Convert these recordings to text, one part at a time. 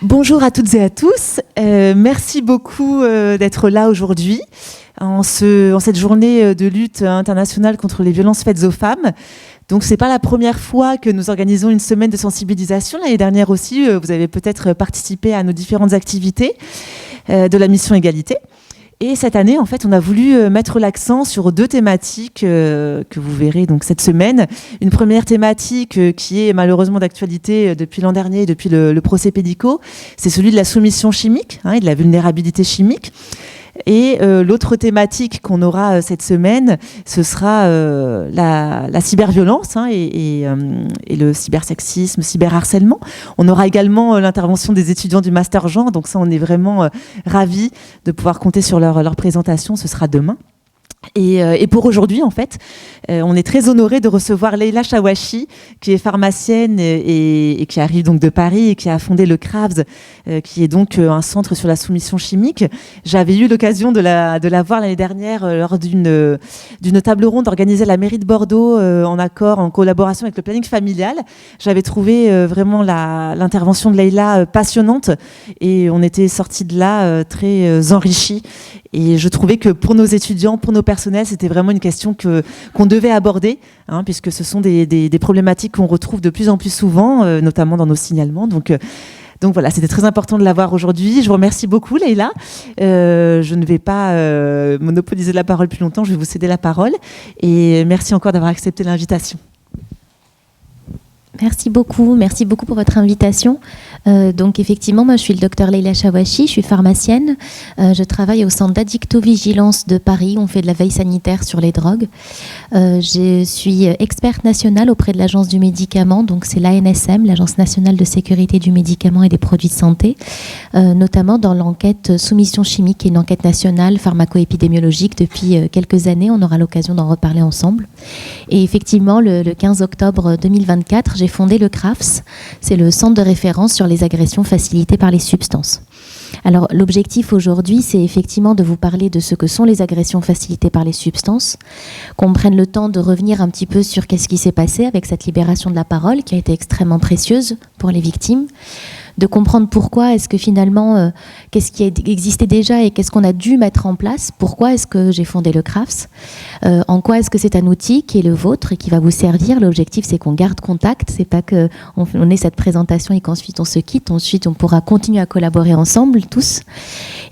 Bonjour à toutes et à tous. Merci beaucoup d'être là aujourd'hui en cette journée de lutte internationale contre les violences faites aux femmes. Donc, c'est pas la première fois que nous organisons une semaine de sensibilisation. L'année dernière aussi, vous avez peut-être participé à nos différentes activités de la mission Égalité. Et cette année, en fait, on a voulu mettre l'accent sur deux thématiques que vous verrez donc cette semaine. Une première thématique qui est malheureusement d'actualité depuis l'an dernier, depuis le procès Pédico, c'est celui de la soumission chimique et de la vulnérabilité chimique. Et l'autre thématique qu'on aura cette semaine, ce sera la cyberviolence et le cybersexisme, cyberharcèlement. On aura également l'intervention des étudiants du Master Genre, donc ça on est vraiment ravis de pouvoir compter sur leur présentation, ce sera demain. Et pour aujourd'hui, en fait, on est très honorés de recevoir Leïla Chawachi, qui est pharmacienne et qui arrive donc de Paris et qui a fondé le CRAFS, qui est donc un centre sur la soumission chimique. J'avais eu l'occasion de la voir l'année dernière lors d'une table ronde organisée à la mairie de Bordeaux en collaboration avec le planning familial. J'avais trouvé vraiment l'intervention de Leïla passionnante et on était sortis de là très enrichis. Et je trouvais que pour nos étudiants, pour nos personnels, c'était vraiment une question qu'on devait aborder, puisque ce sont des problématiques qu'on retrouve de plus en plus souvent, notamment dans nos signalements. Donc voilà, c'était très important de l'avoir aujourd'hui. Je vous remercie beaucoup, Leïla. Je ne vais pas monopoliser la parole plus longtemps, je vais vous céder la parole. Et merci encore d'avoir accepté l'invitation. Merci beaucoup pour votre invitation. Donc effectivement, moi je suis le docteur Leïla Chawachi, je suis pharmacienne. Je travaille au centre d'addictovigilance de Paris, on fait de la veille sanitaire sur les drogues. Je suis experte nationale auprès de l'Agence du médicament, donc c'est l'ANSM, l'Agence nationale de sécurité du médicament et des produits de santé, notamment dans l'enquête soumission chimique, qui est une enquête nationale pharmaco-épidémiologique depuis quelques années. On aura l'occasion d'en reparler ensemble. Et effectivement, le 15 octobre 2024, j'ai fondé le CRAFS, c'est le centre de référence sur les agressions facilitées par les substances. Alors l'objectif aujourd'hui, c'est effectivement de vous parler de ce que sont les agressions facilitées par les substances, qu'on prenne le temps de revenir un petit peu sur qu'est-ce qui s'est passé avec cette libération de la parole qui a été extrêmement précieuse pour les victimes, de comprendre pourquoi est-ce que finalement, qu'est-ce qui existait déjà et qu'est-ce qu'on a dû mettre en place, pourquoi est-ce que j'ai fondé le CRAFS, en quoi est-ce que c'est un outil qui est le vôtre et qui va vous servir. L'objectif, c'est qu'on garde contact, c'est pas qu'on ait cette présentation et qu'ensuite on se quitte, ensuite on pourra continuer à collaborer ensemble tous.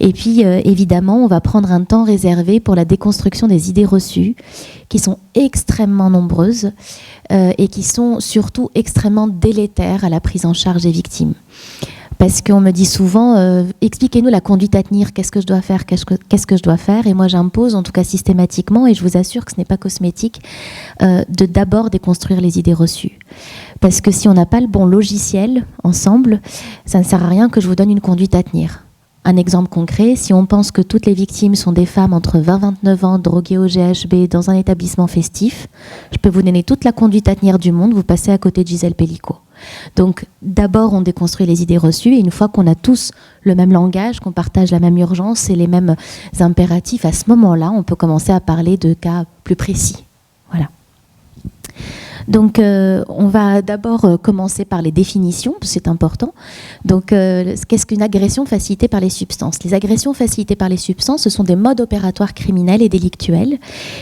Et puis évidemment, on va prendre un temps réservé pour la déconstruction des idées reçues, qui sont extrêmement nombreuses et qui sont surtout extrêmement délétères à la prise en charge des victimes. Parce qu'on me dit souvent, expliquez-nous la conduite à tenir, qu'est-ce que je dois faire, qu'est-ce que je dois faire. Et moi j'impose, en tout cas systématiquement, et je vous assure que ce n'est pas cosmétique, de d'abord déconstruire les idées reçues. Parce que si on n'a pas le bon logiciel ensemble, ça ne sert à rien que je vous donne une conduite à tenir. Un exemple concret, si on pense que toutes les victimes sont des femmes entre 20 et 29 ans, droguées au GHB dans un établissement festif, je peux vous donner toute la conduite à tenir du monde, vous passez à côté de Gisèle Pellicot. Donc d'abord on déconstruit les idées reçues et une fois qu'on a tous le même langage, qu'on partage la même urgence et les mêmes impératifs, à ce moment-là on peut commencer à parler de cas plus précis. Voilà. Donc on va d'abord commencer par les définitions, c'est important. Donc qu'est-ce qu'une agression facilitée par les substances ? Les agressions facilitées par les substances, ce sont des modes opératoires criminels et délictuels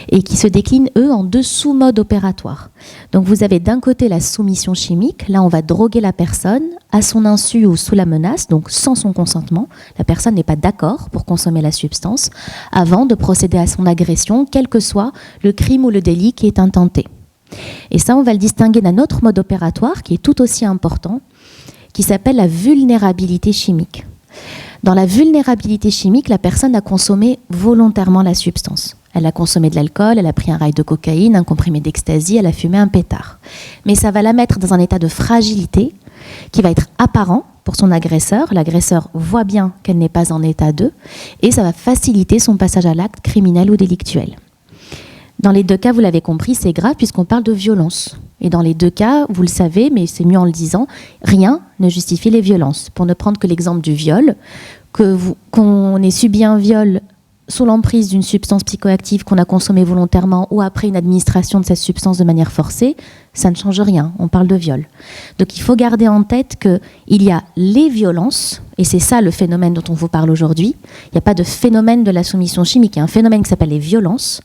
et qui se déclinent, eux, en deux sous-modes opératoires. Donc vous avez d'un côté la soumission chimique, là on va droguer la personne à son insu ou sous la menace, donc sans son consentement. La personne n'est pas d'accord pour consommer la substance avant de procéder à son agression, quel que soit le crime ou le délit qui est intenté. Et ça, on va le distinguer d'un autre mode opératoire qui est tout aussi important, qui s'appelle la vulnérabilité chimique. Dans la vulnérabilité chimique, la personne a consommé volontairement la substance. Elle a consommé de l'alcool, elle a pris un rail de cocaïne, un comprimé d'ecstasy, elle a fumé un pétard. Mais ça va la mettre dans un état de fragilité qui va être apparent, pour son agresseur. L'agresseur voit bien qu'elle n'est pas en état de, et ça va faciliter son passage à l'acte criminel ou délictuel. Dans les deux cas, vous l'avez compris, c'est grave puisqu'on parle de violence. Et dans les deux cas, vous le savez, mais c'est mieux en le disant, rien ne justifie les violences. Pour ne prendre que l'exemple du viol, qu'on ait subi un viol sous l'emprise d'une substance psychoactive qu'on a consommée volontairement ou après une administration de cette substance de manière forcée, ça ne change rien, on parle de viol. Donc il faut garder en tête qu'il y a les violences, et c'est ça le phénomène dont on vous parle aujourd'hui. Il n'y a pas de phénomène de la soumission chimique, il y a un phénomène qui s'appelle les violences.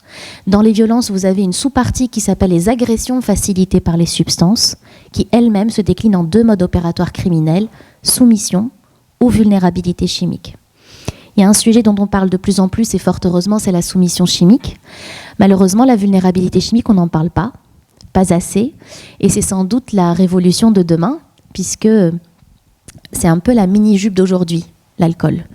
Dans les violences, vous avez une sous-partie qui s'appelle les agressions facilitées par les substances, qui elles-mêmes se déclinent en 2 modes opératoires criminels, soumission ou vulnérabilité chimique. Il y a un sujet dont on parle de plus en plus, et fort heureusement, c'est la soumission chimique. Malheureusement, la vulnérabilité chimique, on n'en parle pas assez, et c'est sans doute la révolution de demain, puisque c'est un peu la mini-jupe d'aujourd'hui, l'alcool.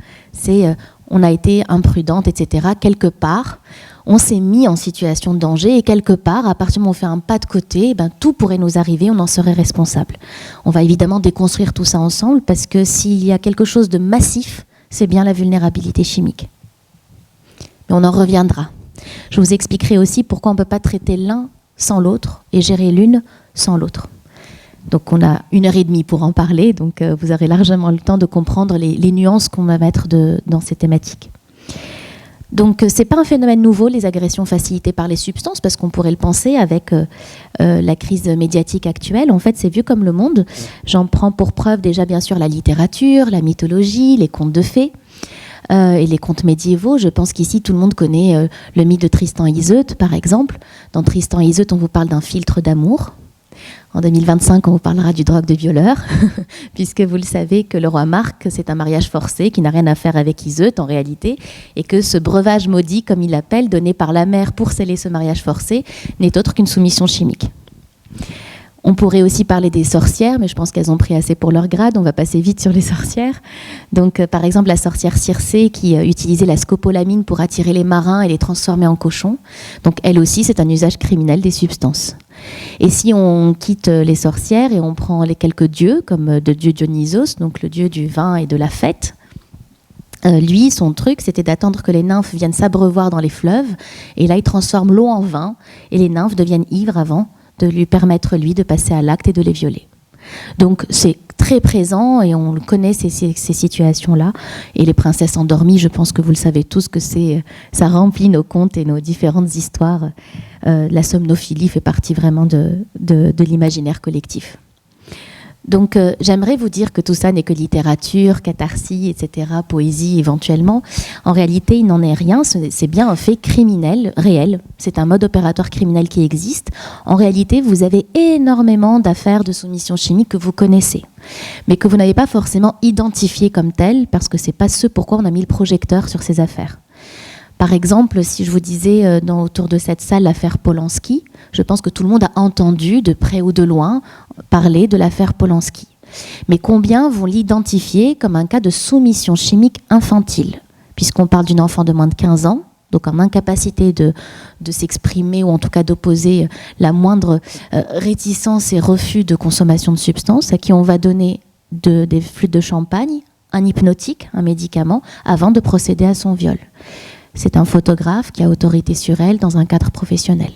On a été imprudente, etc. Quelque part, on s'est mis en situation de danger, et quelque part, à partir du moment où on fait un pas de côté, tout pourrait nous arriver, on en serait responsable. On va évidemment déconstruire tout ça ensemble, parce que s'il y a quelque chose de massif, c'est bien la vulnérabilité chimique. Mais on en reviendra. Je vous expliquerai aussi pourquoi on ne peut pas traiter l'un sans l'autre et gérer l'une sans l'autre. Donc on a 1h30 pour en parler, donc vous aurez largement le temps de comprendre les nuances qu'on va mettre dans ces thématiques. Donc ce n'est pas un phénomène nouveau, les agressions facilitées par les substances, parce qu'on pourrait le penser avec la crise médiatique actuelle. En fait, c'est vieux comme le monde. J'en prends pour preuve déjà bien sûr la littérature, la mythologie, les contes de fées et les contes médiévaux. Je pense qu'ici tout le monde connaît le mythe de Tristan et Iseut, par exemple. Dans Tristan et Iseut, on vous parle d'un philtre d'amour. En 2025, on vous parlera du drogue de violeur, puisque vous le savez que le roi Marc, c'est un mariage forcé qui n'a rien à faire avec Iseut en réalité, et que ce breuvage maudit, comme il l'appelle, donné par la mère pour sceller ce mariage forcé, n'est autre qu'une soumission chimique. On pourrait aussi parler des sorcières, mais je pense qu'elles ont pris assez pour leur grade, on va passer vite sur les sorcières. Donc par exemple la sorcière Circé qui utilisait la scopolamine pour attirer les marins et les transformer en cochons. Donc elle aussi, c'est un usage criminel des substances. Et si on quitte les sorcières et on prend les quelques dieux, comme le dieu Dionysos, donc le dieu du vin et de la fête, lui, son truc, c'était d'attendre que les nymphes viennent s'abreuvoir dans les fleuves, et là, il transforme l'eau en vin, et les nymphes deviennent ivres avant de lui permettre, lui, de passer à l'acte et de les violer. Donc, c'est très présent, et on connaît ces situations-là. Et les princesses endormies, je pense que vous le savez tous, que ça remplit nos contes et nos différentes histoires. La somnophilie fait partie vraiment de l'imaginaire collectif. Donc j'aimerais vous dire que tout ça n'est que littérature, catharsis, etc., poésie éventuellement. En réalité, il n'en est rien, c'est bien un fait criminel, réel. C'est un mode opératoire criminel qui existe. En réalité, vous avez énormément d'affaires de soumission chimique que vous connaissez, mais que vous n'avez pas forcément identifiées comme telles, parce que ce n'est pas ce pourquoi on a mis le projecteur sur ces affaires. Par exemple, si je vous disais autour de cette salle l'affaire Polanski, je pense que tout le monde a entendu, de près ou de loin, parler de l'affaire Polanski. Mais combien vont l'identifier comme un cas de soumission chimique infantile, puisqu'on parle d'une enfant de moins de 15 ans, donc en incapacité de s'exprimer ou en tout cas d'opposer la moindre réticence et refus de consommation de substances, à qui on va donner des flûtes de champagne, un hypnotique, un médicament, avant de procéder à son viol. C'est un photographe qui a autorité sur elle dans un cadre professionnel.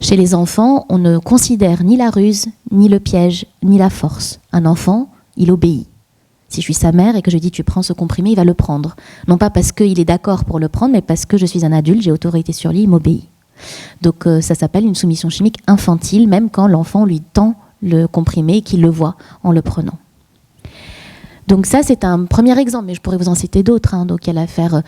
Chez les enfants, on ne considère ni la ruse, ni le piège, ni la force. Un enfant, il obéit. Si je suis sa mère et que je dis tu prends ce comprimé, il va le prendre. Non pas parce qu'il est d'accord pour le prendre, mais parce que je suis un adulte, j'ai autorité sur lui, il m'obéit. Donc ça s'appelle une soumission chimique infantile, même quand l'enfant lui tend le comprimé et qu'il le voit en le prenant. Donc ça, c'est un premier exemple, mais je pourrais vous en citer d'autres. Donc il y a l'affaire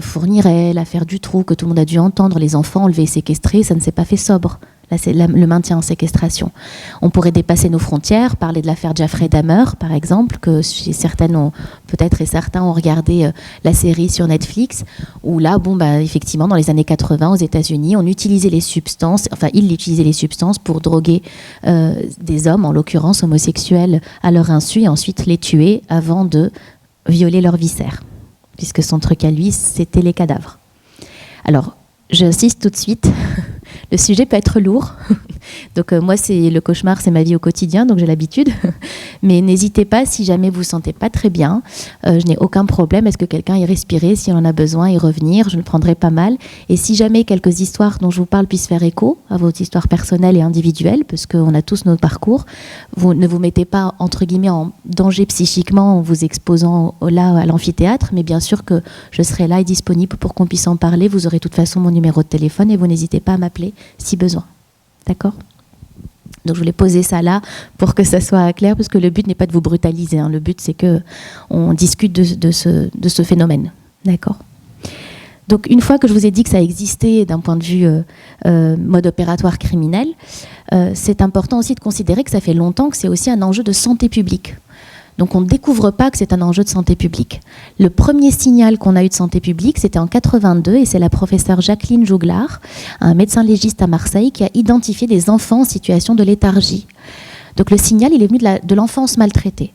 Fourniret, l'affaire Dutroux, que tout le monde a dû entendre. Les enfants enlevés et séquestrés, ça ne s'est pas fait sobre. Là, c'est le maintien en séquestration. On pourrait dépasser nos frontières, parler de l'affaire Jeffrey Dahmer, par exemple, que certaines ont, peut-être et certains ont regardé la série sur Netflix, où là, effectivement, dans les années 80, aux États-Unis, on utilisait les substances, ils utilisaient les substances pour droguer des hommes, en l'occurrence homosexuels, à leur insu, et ensuite les tuer avant de violer leurs viscères, puisque son truc à lui, c'était les cadavres. Alors, j'insiste tout de suite, le sujet peut être lourd. Donc moi, c'est le cauchemar, c'est ma vie au quotidien, donc j'ai l'habitude. Mais n'hésitez pas, si jamais vous ne vous sentez pas très bien, je n'ai aucun problème. Est-ce que quelqu'un y respirer, si on en a besoin, y revenir, je le prendrai pas mal. Et si jamais quelques histoires dont je vous parle puissent faire écho à vos histoires personnelles et individuelles, parce qu'on a tous nos parcours, vous ne vous mettez pas, entre guillemets, en danger psychiquement en vous exposant là à l'amphithéâtre, mais bien sûr que je serai là et disponible pour qu'on puisse en parler. Vous aurez de toute façon mon numéro de téléphone et vous n'hésitez pas à m'appeler si besoin. D'accord ? Donc je voulais poser ça là pour que ça soit clair, parce que le but n'est pas de vous brutaliser, hein. Le but c'est qu'on discute de ce phénomène. D'accord ? Donc une fois que je vous ai dit que ça existait d'un point de vue mode opératoire criminel, c'est important aussi de considérer que ça fait longtemps que c'est aussi un enjeu de santé publique. Donc on ne découvre pas que c'est un enjeu de santé publique. Le premier signal qu'on a eu de santé publique, c'était en 82, et c'est la professeure Jacqueline Jouglard, un médecin légiste à Marseille, qui a identifié des enfants en situation de léthargie. Donc le signal, il est venu de l'enfance maltraitée.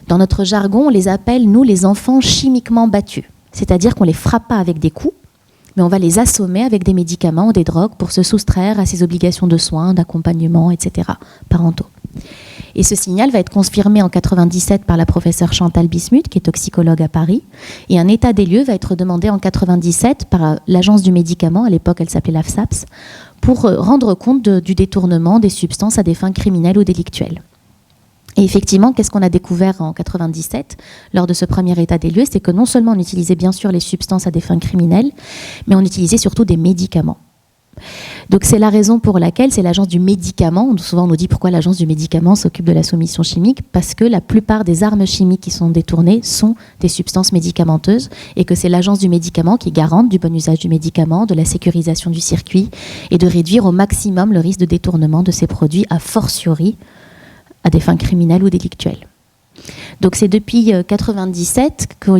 Dans notre jargon, on les appelle, nous, les enfants chimiquement battus. C'est-à-dire qu'on ne les frappe pas avec des coups, mais on va les assommer avec des médicaments ou des drogues pour se soustraire à ces obligations de soins, d'accompagnement, etc., parentaux. Et ce signal va être confirmé en 97 par la professeure Chantal Bismuth, qui est toxicologue à Paris. Et un état des lieux va être demandé en 97 par l'agence du médicament, à l'époque elle s'appelait l'AFSAPS, pour rendre compte du détournement des substances à des fins criminelles ou délictuelles. Et effectivement, qu'est-ce qu'on a découvert en 97 lors de ce premier état des lieux ? C'est que non seulement on utilisait bien sûr les substances à des fins criminelles, mais on utilisait surtout des médicaments. Donc c'est la raison pour laquelle c'est l'agence du médicament. Souvent on nous dit pourquoi l'agence du médicament s'occupe de la soumission chimique, parce que la plupart des armes chimiques qui sont détournées sont des substances médicamenteuses, et que c'est l'agence du médicament qui est garante du bon usage du médicament, de la sécurisation du circuit, et de réduire au maximum le risque de détournement de ces produits, a fortiori à des fins criminelles ou délictuelles. Donc c'est depuis 1997 qu'on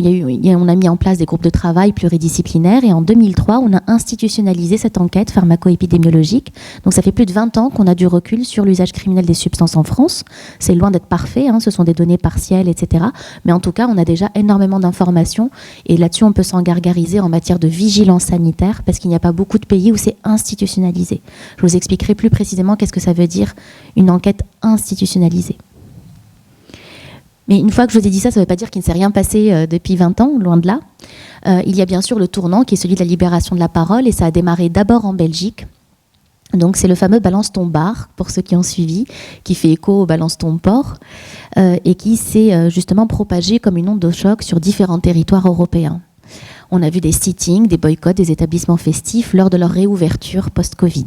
a mis en place des groupes de travail pluridisciplinaires, et en 2003 on a institutionnalisé cette enquête pharmaco-épidémiologique. Donc ça fait plus de 20 ans qu'on a du recul sur l'usage criminel des substances en France. C'est loin d'être parfait, hein, ce sont des données partielles, etc. Mais en tout cas on a déjà énormément d'informations, et là-dessus on peut s'en gargariser en matière de vigilance sanitaire, parce qu'il n'y a pas beaucoup de pays où c'est institutionnalisé. Je vous expliquerai plus précisément qu'est-ce que ça veut dire une enquête institutionnalisée. Mais une fois que je vous ai dit ça, ça ne veut pas dire qu'il ne s'est rien passé depuis 20 ans, loin de là. Il y a bien sûr le tournant qui est celui de la libération de la parole, et ça a démarré d'abord en Belgique. Donc c'est le fameux Balance ton bar, pour ceux qui ont suivi, qui fait écho au Balance ton port, et qui s'est justement propagé comme une onde de choc sur différents territoires européens. On a vu des sittings, des boycotts des établissements festifs lors de leur réouverture post-Covid.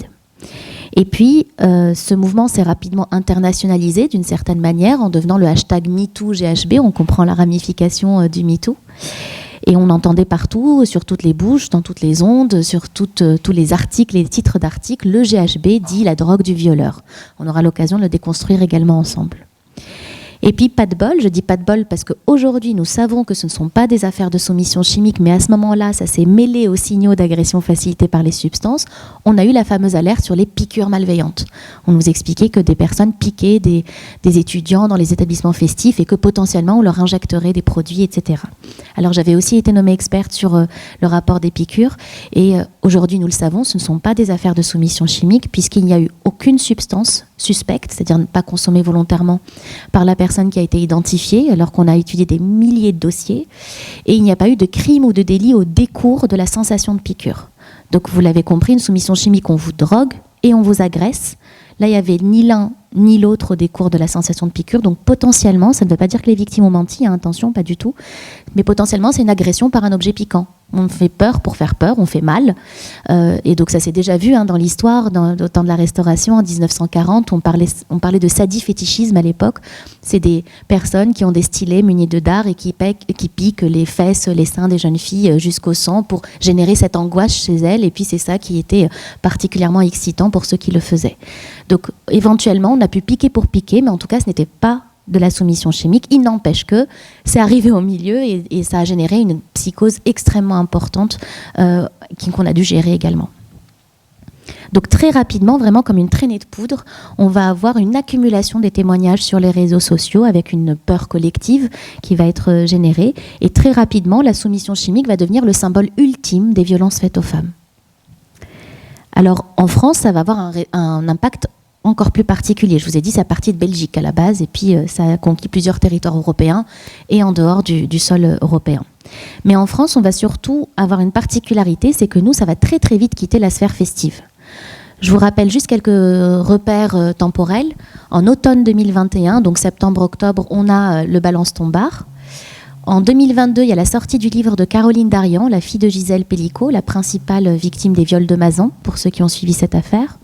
Et puis, ce mouvement s'est rapidement internationalisé d'une certaine manière en devenant le hashtag MeTooGHB. On comprend la ramification du MeToo. Et on entendait partout, sur toutes les bouches, dans toutes les ondes, sur tous les articles, les titres d'articles, le GHB dit la drogue du violeur. On aura l'occasion de le déconstruire également ensemble. Et puis, pas de bol, je dis pas de bol parce qu'aujourd'hui, nous savons que ce ne sont pas des affaires de soumission chimique, mais à ce moment-là, ça s'est mêlé aux signaux d'agression facilitée par les substances. On a eu la fameuse alerte sur les piqûres malveillantes. On nous expliquait que des personnes piquaient des étudiants dans les établissements festifs et que potentiellement, on leur injecterait des produits, etc. Alors, j'avais aussi été nommée experte sur le rapport des piqûres. Et aujourd'hui, nous le savons, ce ne sont pas des affaires de soumission chimique, puisqu'il n'y a eu aucune substance suspecte, c'est-à-dire ne pas consommée volontairement par la personne qui a été identifiée, alors qu'on a étudié des milliers de dossiers, et il n'y a pas eu de crime ou de délit au décours de la sensation de piqûre. Donc vous l'avez compris, une soumission chimique, on vous drogue et on vous agresse. Là, il n'y avait ni l'un ni l'autre au décours de la sensation de piqûre, donc potentiellement, ça ne veut pas dire que les victimes ont menti, hein, attention, pas du tout, mais potentiellement c'est une agression par un objet piquant. On fait peur pour faire peur, on fait mal, et donc ça s'est déjà vu dans l'histoire, au temps de la Restauration, en 1940, on parlait de sadifétichisme à l'époque. C'est des personnes qui ont des stylets munis de dards et qui piquent les fesses, les seins des jeunes filles jusqu'au sang pour générer cette angoisse chez elles, et puis c'est ça qui était particulièrement excitant pour ceux qui le faisaient. Donc éventuellement, on a pu piquer pour piquer, mais en tout cas, ce n'était pas de la soumission chimique. Il n'empêche que c'est arrivé au milieu et ça a généré une psychose extrêmement importante qu'on a dû gérer également. Donc très rapidement, vraiment comme une traînée de poudre, on va avoir une accumulation des témoignages sur les réseaux sociaux avec une peur collective qui va être générée. Et très rapidement, la soumission chimique va devenir le symbole ultime des violences faites aux femmes. Alors, en France, ça va avoir un impact encore plus particulier. Je vous ai dit, c'est parti de Belgique à la base, et puis ça a conquis plusieurs territoires européens et en dehors du sol européen. Mais en France, on va surtout avoir une particularité, c'est que nous, ça va très très vite quitter la sphère festive. Je vous rappelle juste quelques repères temporels. En automne 2021, donc septembre-octobre, on a le Balance-Tombard. En 2022, il y a la sortie du livre de Caroline Darian, la fille de Gisèle Pellicot, la principale victime des viols de Mazan, pour ceux qui ont suivi cette affaire.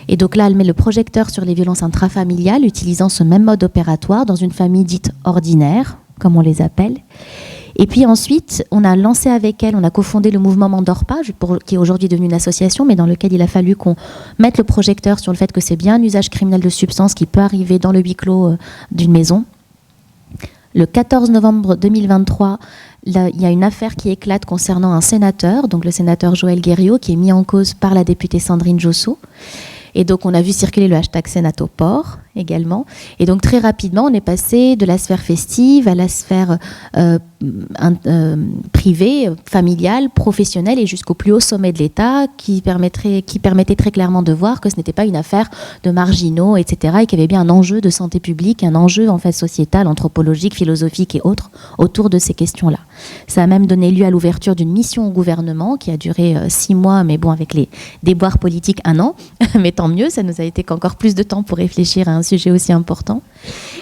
Et donc là, elle met le projecteur sur les violences intrafamiliales, utilisant ce même mode opératoire dans une famille dite ordinaire, comme on les appelle. Et puis ensuite, on a lancé avec elle, on a cofondé le mouvement M'endors pas, qui est aujourd'hui devenu une association, mais dans lequel il a fallu qu'on mette le projecteur sur le fait que c'est bien un usage criminel de substances qui peut arriver dans le huis clos d'une maison. Le 14 novembre 2023, là, il y a une affaire qui éclate concernant un sénateur, donc le sénateur Joël Guerriau, qui est mis en cause par la députée Sandrine Josso. Et donc, on a vu circuler le hashtag Sénatoport également. Et donc, très rapidement, on est passé de la sphère festive à la sphère privée, familiale, professionnelle et jusqu'au plus haut sommet de l'État qui permettait très clairement de voir que ce n'était pas une affaire de marginaux, etc. et qu'il y avait bien un enjeu de santé publique, un enjeu en fait sociétal, anthropologique, philosophique et autres autour de ces questions-là. Ça a même donné lieu à l'ouverture d'une mission au gouvernement qui a duré 6 mois, mais bon, avec les déboires politiques, 1 an. Mais tant mieux, ça nous a été qu'encore plus de temps pour réfléchir à un sujet aussi important.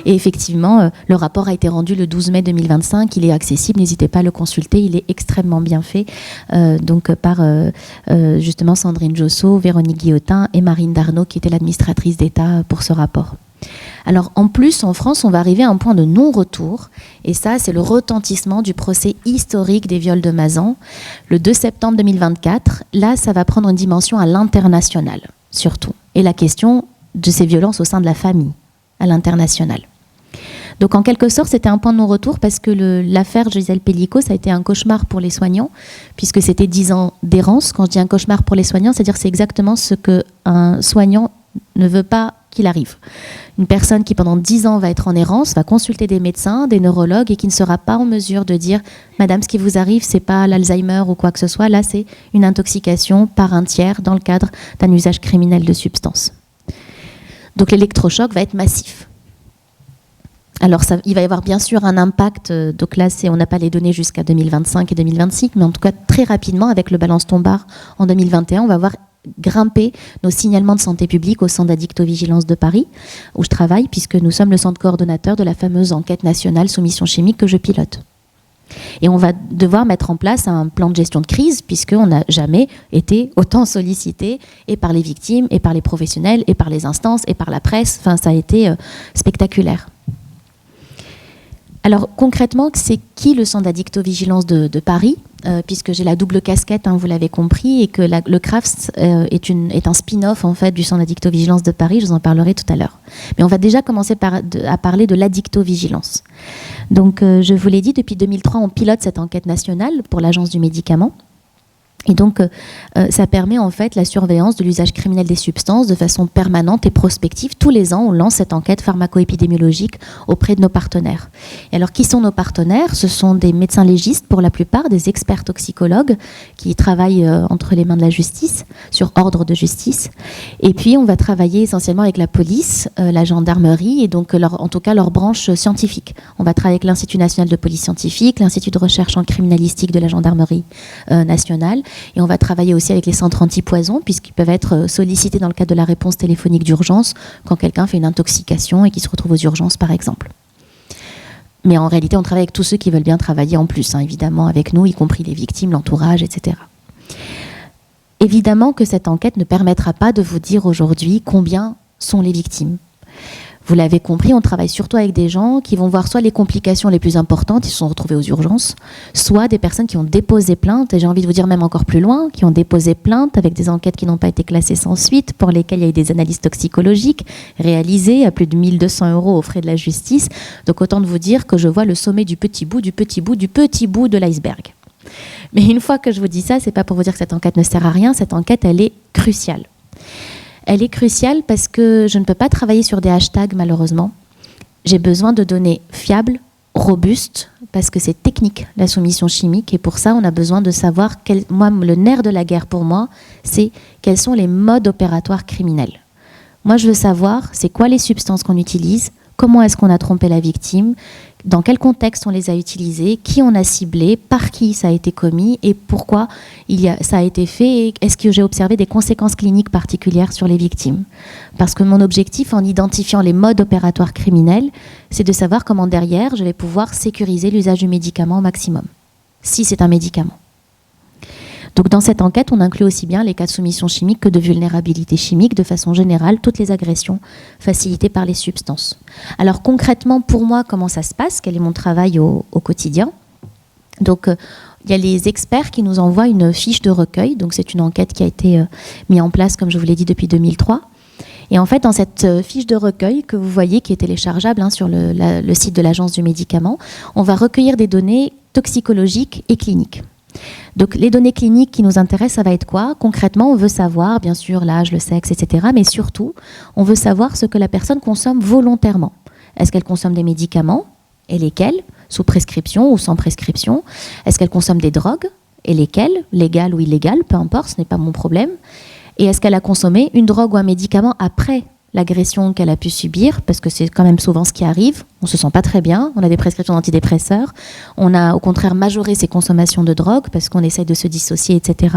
Et effectivement, le rapport a été rendu le 12 mai 2025. Il est accessible, n'hésitez pas à le consulter. Il est extrêmement bien fait, donc par justement Sandrine Josso, Véronique Guillotin et Marine Darnaud, qui était l'administratrice d'État pour ce rapport. Alors en plus, en France, on va arriver à un point de non-retour. Et ça, c'est le retentissement du procès historique des viols de Mazan. Le 2 septembre 2024, là, ça va prendre une dimension à l'international, surtout. Et la question de ces violences au sein de la famille, à l'international. Donc en quelque sorte, c'était un point de non-retour parce que l'affaire Gisèle Pellicot, ça a été un cauchemar pour les soignants, puisque c'était 10 ans d'errance. Quand je dis un cauchemar pour les soignants, c'est-à-dire que c'est exactement ce qu'un soignant ne veut pas qu'il arrive. Une personne qui pendant 10 ans va être en errance, va consulter des médecins, des neurologues et qui ne sera pas en mesure de dire « Madame, ce qui vous arrive, c'est pas l'Alzheimer ou quoi que ce soit, là c'est une intoxication par un tiers dans le cadre d'un usage criminel de substances ». Donc l'électrochoc va être massif. Alors il va y avoir bien sûr un impact, donc là on n'a pas les données jusqu'à 2025 et 2026, mais en tout cas très rapidement avec le Balance-Tombard en 2021, on va voir grimper nos signalements de santé publique au centre d'addictovigilance de Paris, où je travaille, puisque nous sommes le centre coordonnateur de la fameuse enquête nationale soumission chimique que je pilote. Et on va devoir mettre en place un plan de gestion de crise, puisqu'on n'a jamais été autant sollicité, et par les victimes, et par les professionnels, et par les instances, et par la presse. Enfin, ça a été spectaculaire. Alors concrètement, c'est qui le centre d'addictovigilance de Paris, puisque j'ai la double casquette, hein, vous l'avez compris, et que le CRAFS est un spin-off en fait du centre d'addictovigilance de Paris. Je vous en parlerai tout à l'heure. Mais on va déjà commencer à parler de l'addictovigilance. Donc je vous l'ai dit, depuis 2003, on pilote cette enquête nationale pour l'Agence du médicament. Et donc, ça permet en fait la surveillance de l'usage criminel des substances de façon permanente et prospective. Tous les ans, on lance cette enquête pharmaco-épidémiologique auprès de nos partenaires. Et alors, qui sont nos partenaires ? Ce sont des médecins légistes pour la plupart, des experts toxicologues qui travaillent entre les mains de la justice, sur ordre de justice. Et puis, on va travailler essentiellement avec la police, la gendarmerie et donc en tout cas leur branche scientifique. On va travailler avec l'Institut national de police scientifique, l'Institut de recherche en criminalistique de la gendarmerie nationale. Et on va travailler aussi avec les centres antipoison, puisqu'ils peuvent être sollicités dans le cadre de la réponse téléphonique d'urgence quand quelqu'un fait une intoxication et qui se retrouve aux urgences, par exemple. Mais en réalité, on travaille avec tous ceux qui veulent bien travailler en plus, hein, évidemment, avec nous, y compris les victimes, l'entourage, etc. Évidemment que cette enquête ne permettra pas de vous dire aujourd'hui combien sont les victimes. Vous l'avez compris, on travaille surtout avec des gens qui vont voir soit les complications les plus importantes, ils se sont retrouvés aux urgences, soit des personnes qui ont déposé plainte, et j'ai envie de vous dire même encore plus loin, qui ont déposé plainte avec des enquêtes qui n'ont pas été classées sans suite, pour lesquelles il y a eu des analyses toxicologiques réalisées à plus de 1 200 € aux frais de la justice. Donc autant de vous dire que je vois le sommet du petit bout de l'iceberg. Mais une fois que je vous dis ça, c'est pas pour vous dire que cette enquête ne sert à rien, cette enquête, elle est cruciale. Elle est cruciale parce que je ne peux pas travailler sur des hashtags, malheureusement. J'ai besoin de données fiables, robuste, parce que c'est technique, la soumission chimique, et pour ça, on a besoin de savoir, le nerf de la guerre pour moi, c'est quels sont les modes opératoires criminels. Moi, je veux savoir, c'est quoi les substances qu'on utilise, comment est-ce qu'on a trompé la victime, dans quel contexte on les a utilisées, qui on a ciblé, par qui ça a été commis et pourquoi ça a été fait, et est-ce que j'ai observé des conséquences cliniques particulières sur les victimes. Parce que mon objectif en identifiant les modes opératoires criminels, c'est de savoir comment derrière je vais pouvoir sécuriser l'usage du médicament au maximum, si c'est un médicament. Donc dans cette enquête, on inclut aussi bien les cas de soumission chimique que de vulnérabilité chimique, de façon générale, toutes les agressions facilitées par les substances. Alors concrètement, pour moi, comment ça se passe? Quel est mon travail au quotidien? Donc il y a les experts qui nous envoient une fiche de recueil. Donc c'est une enquête qui a été mise en place, comme je vous l'ai dit, depuis 2003. Et en fait, dans cette fiche de recueil que vous voyez, qui est téléchargeable sur le site de l'Agence du médicament, on va recueillir des données toxicologiques et cliniques. Donc les données cliniques qui nous intéressent, ça va être quoi? Concrètement, on veut savoir, bien sûr, l'âge, le sexe, etc. Mais surtout, on veut savoir ce que la personne consomme volontairement. Est-ce qu'elle consomme des médicaments? Et lesquels? Sous prescription ou sans prescription? Est-ce qu'elle consomme des drogues? Et lesquelles? Légales ou illégales? Peu importe, ce n'est pas mon problème. Et est-ce qu'elle a consommé une drogue ou un médicament après l'agression qu'elle a pu subir, parce que c'est quand même souvent ce qui arrive. On ne se sent pas très bien, on a des prescriptions d'antidépresseurs, on a au contraire majoré ses consommations de drogue parce qu'on essaye de se dissocier, etc.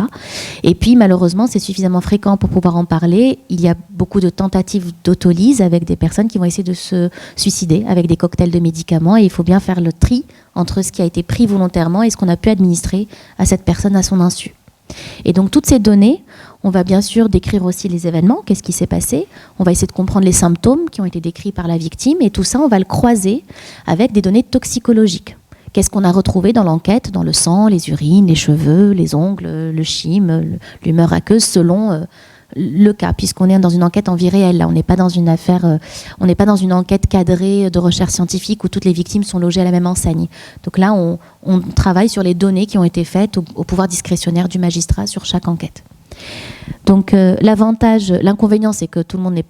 Et puis malheureusement, c'est suffisamment fréquent pour pouvoir en parler. Il y a beaucoup de tentatives d'autolyse avec des personnes qui vont essayer de se suicider avec des cocktails de médicaments, et il faut bien faire le tri entre ce qui a été pris volontairement et ce qu'on a pu administrer à cette personne à son insu. Et donc toutes ces données, on va bien sûr décrire aussi les événements, qu'est-ce qui s'est passé, on va essayer de comprendre les symptômes qui ont été décrits par la victime, et tout ça on va le croiser avec des données toxicologiques. Qu'est-ce qu'on a retrouvé dans l'enquête, dans le sang, les urines, les cheveux, les ongles, le chyme, l'humeur aqueuse, selon le cas, puisqu'on est dans une enquête en vie réelle. Là, on n'est pas dans une affaire, on n'est pas dans une enquête cadrée de recherche scientifique où toutes les victimes sont logées à la même enseigne. Donc là, on travaille sur les données qui ont été faites au pouvoir discrétionnaire du magistrat sur chaque enquête. Donc l'inconvénient, c'est que tout le monde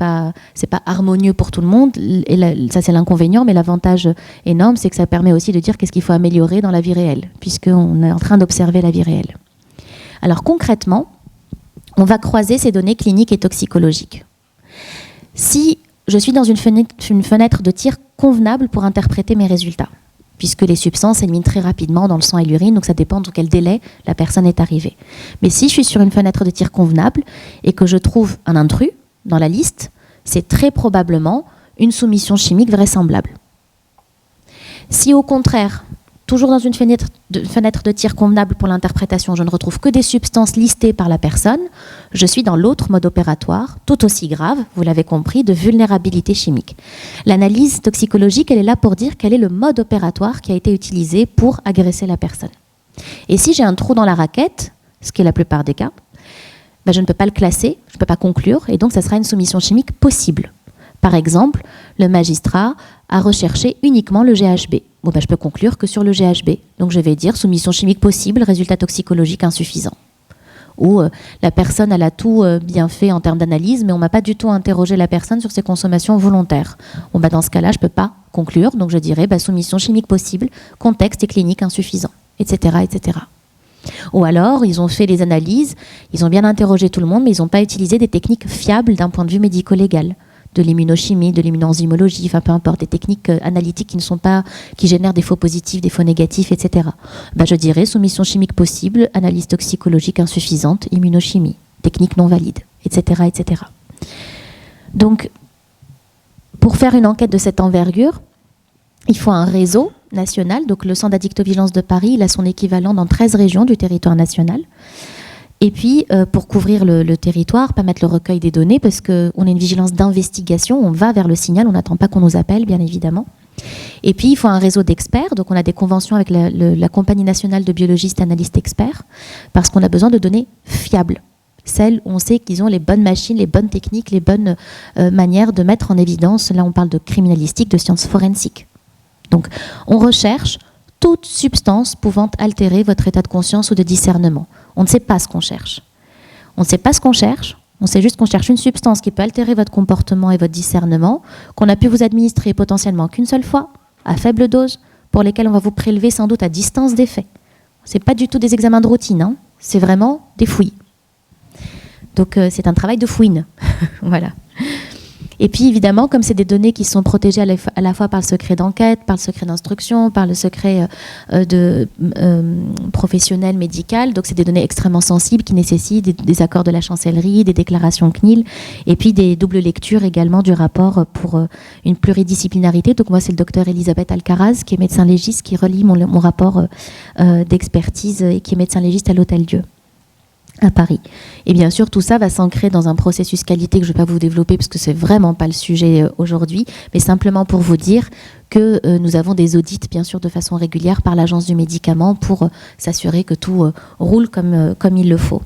c'est pas harmonieux pour tout le monde, et ça c'est l'inconvénient, mais l'avantage énorme, c'est que ça permet aussi de dire qu'est-ce qu'il faut améliorer dans la vie réelle, puisqu'on est en train d'observer la vie réelle. Alors concrètement, on va croiser ces données cliniques et toxicologiques. Si je suis dans une fenêtre de tir convenable pour interpréter mes résultats, puisque les substances s'éliminent très rapidement dans le sang et l'urine, donc ça dépend de quel délai la personne est arrivée. Mais si je suis sur une fenêtre de tir convenable et que je trouve un intrus dans la liste, c'est très probablement une soumission chimique vraisemblable. Si au contraire, toujours dans une fenêtre de tir convenable pour l'interprétation, je ne retrouve que des substances listées par la personne, je suis dans l'autre mode opératoire, tout aussi grave, vous l'avez compris, de vulnérabilité chimique. L'analyse toxicologique, elle est là pour dire quel est le mode opératoire qui a été utilisé pour agresser la personne. Et si j'ai un trou dans la raquette, ce qui est la plupart des cas, je ne peux pas le classer, je ne peux pas conclure, et donc ça sera une soumission chimique possible. Par exemple, le magistrat a recherché uniquement le GHB. Je peux conclure que sur le GHB. Donc je vais dire soumission chimique possible, résultat toxicologique insuffisant. Ou la personne, elle a tout bien fait en termes d'analyse, mais on ne m'a pas du tout interrogé la personne sur ses consommations volontaires. Dans ce cas-là, je ne peux pas conclure. Donc je dirais soumission chimique possible, contexte et clinique insuffisant, etc., etc. Ou alors, ils ont fait les analyses, ils ont bien interrogé tout le monde, mais ils n'ont pas utilisé des techniques fiables d'un point de vue médico-légal. De l'immunochimie, de l'immunoenzymologie, peu importe, des techniques analytiques qui génèrent des faux positifs, des faux négatifs, etc. Je dirais soumission chimique possible, analyse toxicologique insuffisante, immunochimie, technique non valide, etc., etc. Donc, pour faire une enquête de cette envergure, il faut un réseau national. Donc, le Centre d'addictovigilance de Paris, il a son équivalent dans 13 régions du territoire national. Et puis, pour couvrir le territoire, pas mettre le recueil des données, parce qu'on a une vigilance d'investigation, on va vers le signal, on n'attend pas qu'on nous appelle, bien évidemment. Et puis, il faut un réseau d'experts, donc on a des conventions avec la Compagnie nationale de biologistes analystes experts, parce qu'on a besoin de données fiables, celles où on sait qu'ils ont les bonnes machines, les bonnes techniques, les bonnes manières de mettre en évidence, là on parle de criminalistique, de sciences forensiques. Donc, on recherche toute substance pouvant altérer votre état de conscience ou de discernement. On ne sait pas ce qu'on cherche. On ne sait pas ce qu'on cherche, on sait juste qu'on cherche une substance qui peut altérer votre comportement et votre discernement, qu'on a pu vous administrer potentiellement qu'une seule fois, à faible dose, pour lesquels on va vous prélever sans doute à distance des faits. Ce n'est pas du tout des examens de routine, hein. C'est vraiment des fouilles. Donc c'est un travail de fouine. Voilà. Et puis évidemment, comme c'est des données qui sont protégées à la fois par le secret d'enquête, par le secret d'instruction, par le secret professionnel, médical, donc c'est des données extrêmement sensibles qui nécessitent des accords de la chancellerie, des déclarations CNIL, et puis des doubles lectures également du rapport pour une pluridisciplinarité. Donc moi, c'est le docteur Elisabeth Alcaraz, qui est médecin légiste, qui relie mon rapport d'expertise et qui est médecin légiste à l'Hôtel-Dieu à Paris. Et bien sûr, tout ça va s'ancrer dans un processus qualité que je ne vais pas vous développer parce que ce n'est vraiment pas le sujet aujourd'hui, mais simplement pour vous dire que nous avons des audits, bien sûr, de façon régulière par l'Agence du médicament pour s'assurer que tout roule comme il le faut.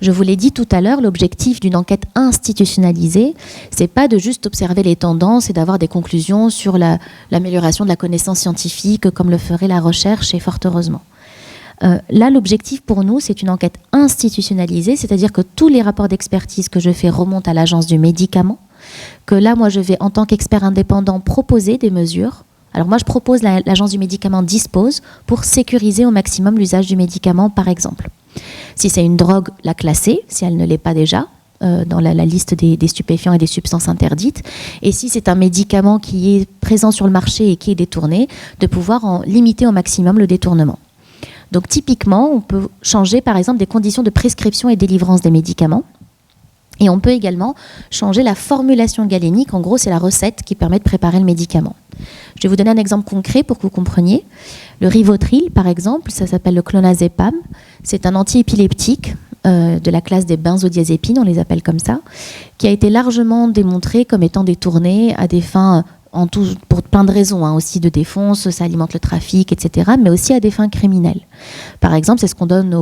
Je vous l'ai dit tout à l'heure, l'objectif d'une enquête institutionnalisée, c'est pas de juste observer les tendances et d'avoir des conclusions sur l'amélioration de la connaissance scientifique comme le ferait la recherche, et fort heureusement. Là, l'objectif pour nous, c'est une enquête institutionnalisée, c'est-à-dire que tous les rapports d'expertise que je fais remontent à l'Agence du médicament, que là, moi, je vais, en tant qu'expert indépendant, proposer des mesures. Alors moi, je propose, l'Agence du médicament dispose pour sécuriser au maximum l'usage du médicament, par exemple. Si c'est une drogue, la classer, si elle ne l'est pas déjà, dans la liste des stupéfiants et des substances interdites. Et si c'est un médicament qui est présent sur le marché et qui est détourné, de pouvoir en limiter au maximum le détournement. Donc typiquement, on peut changer par exemple des conditions de prescription et délivrance des médicaments. Et on peut également changer la formulation galénique. En gros, c'est la recette qui permet de préparer le médicament. Je vais vous donner un exemple concret pour que vous compreniez. Le Rivotril, par exemple, ça s'appelle le clonazepam. C'est un antiépileptique de la classe des benzodiazépines, on les appelle comme ça, qui a été largement démontré comme étant détourné à des fins pour plein de raisons, hein, aussi de défonce, ça alimente le trafic, etc., mais aussi à des fins criminelles. Par exemple, c'est ce qu'on donne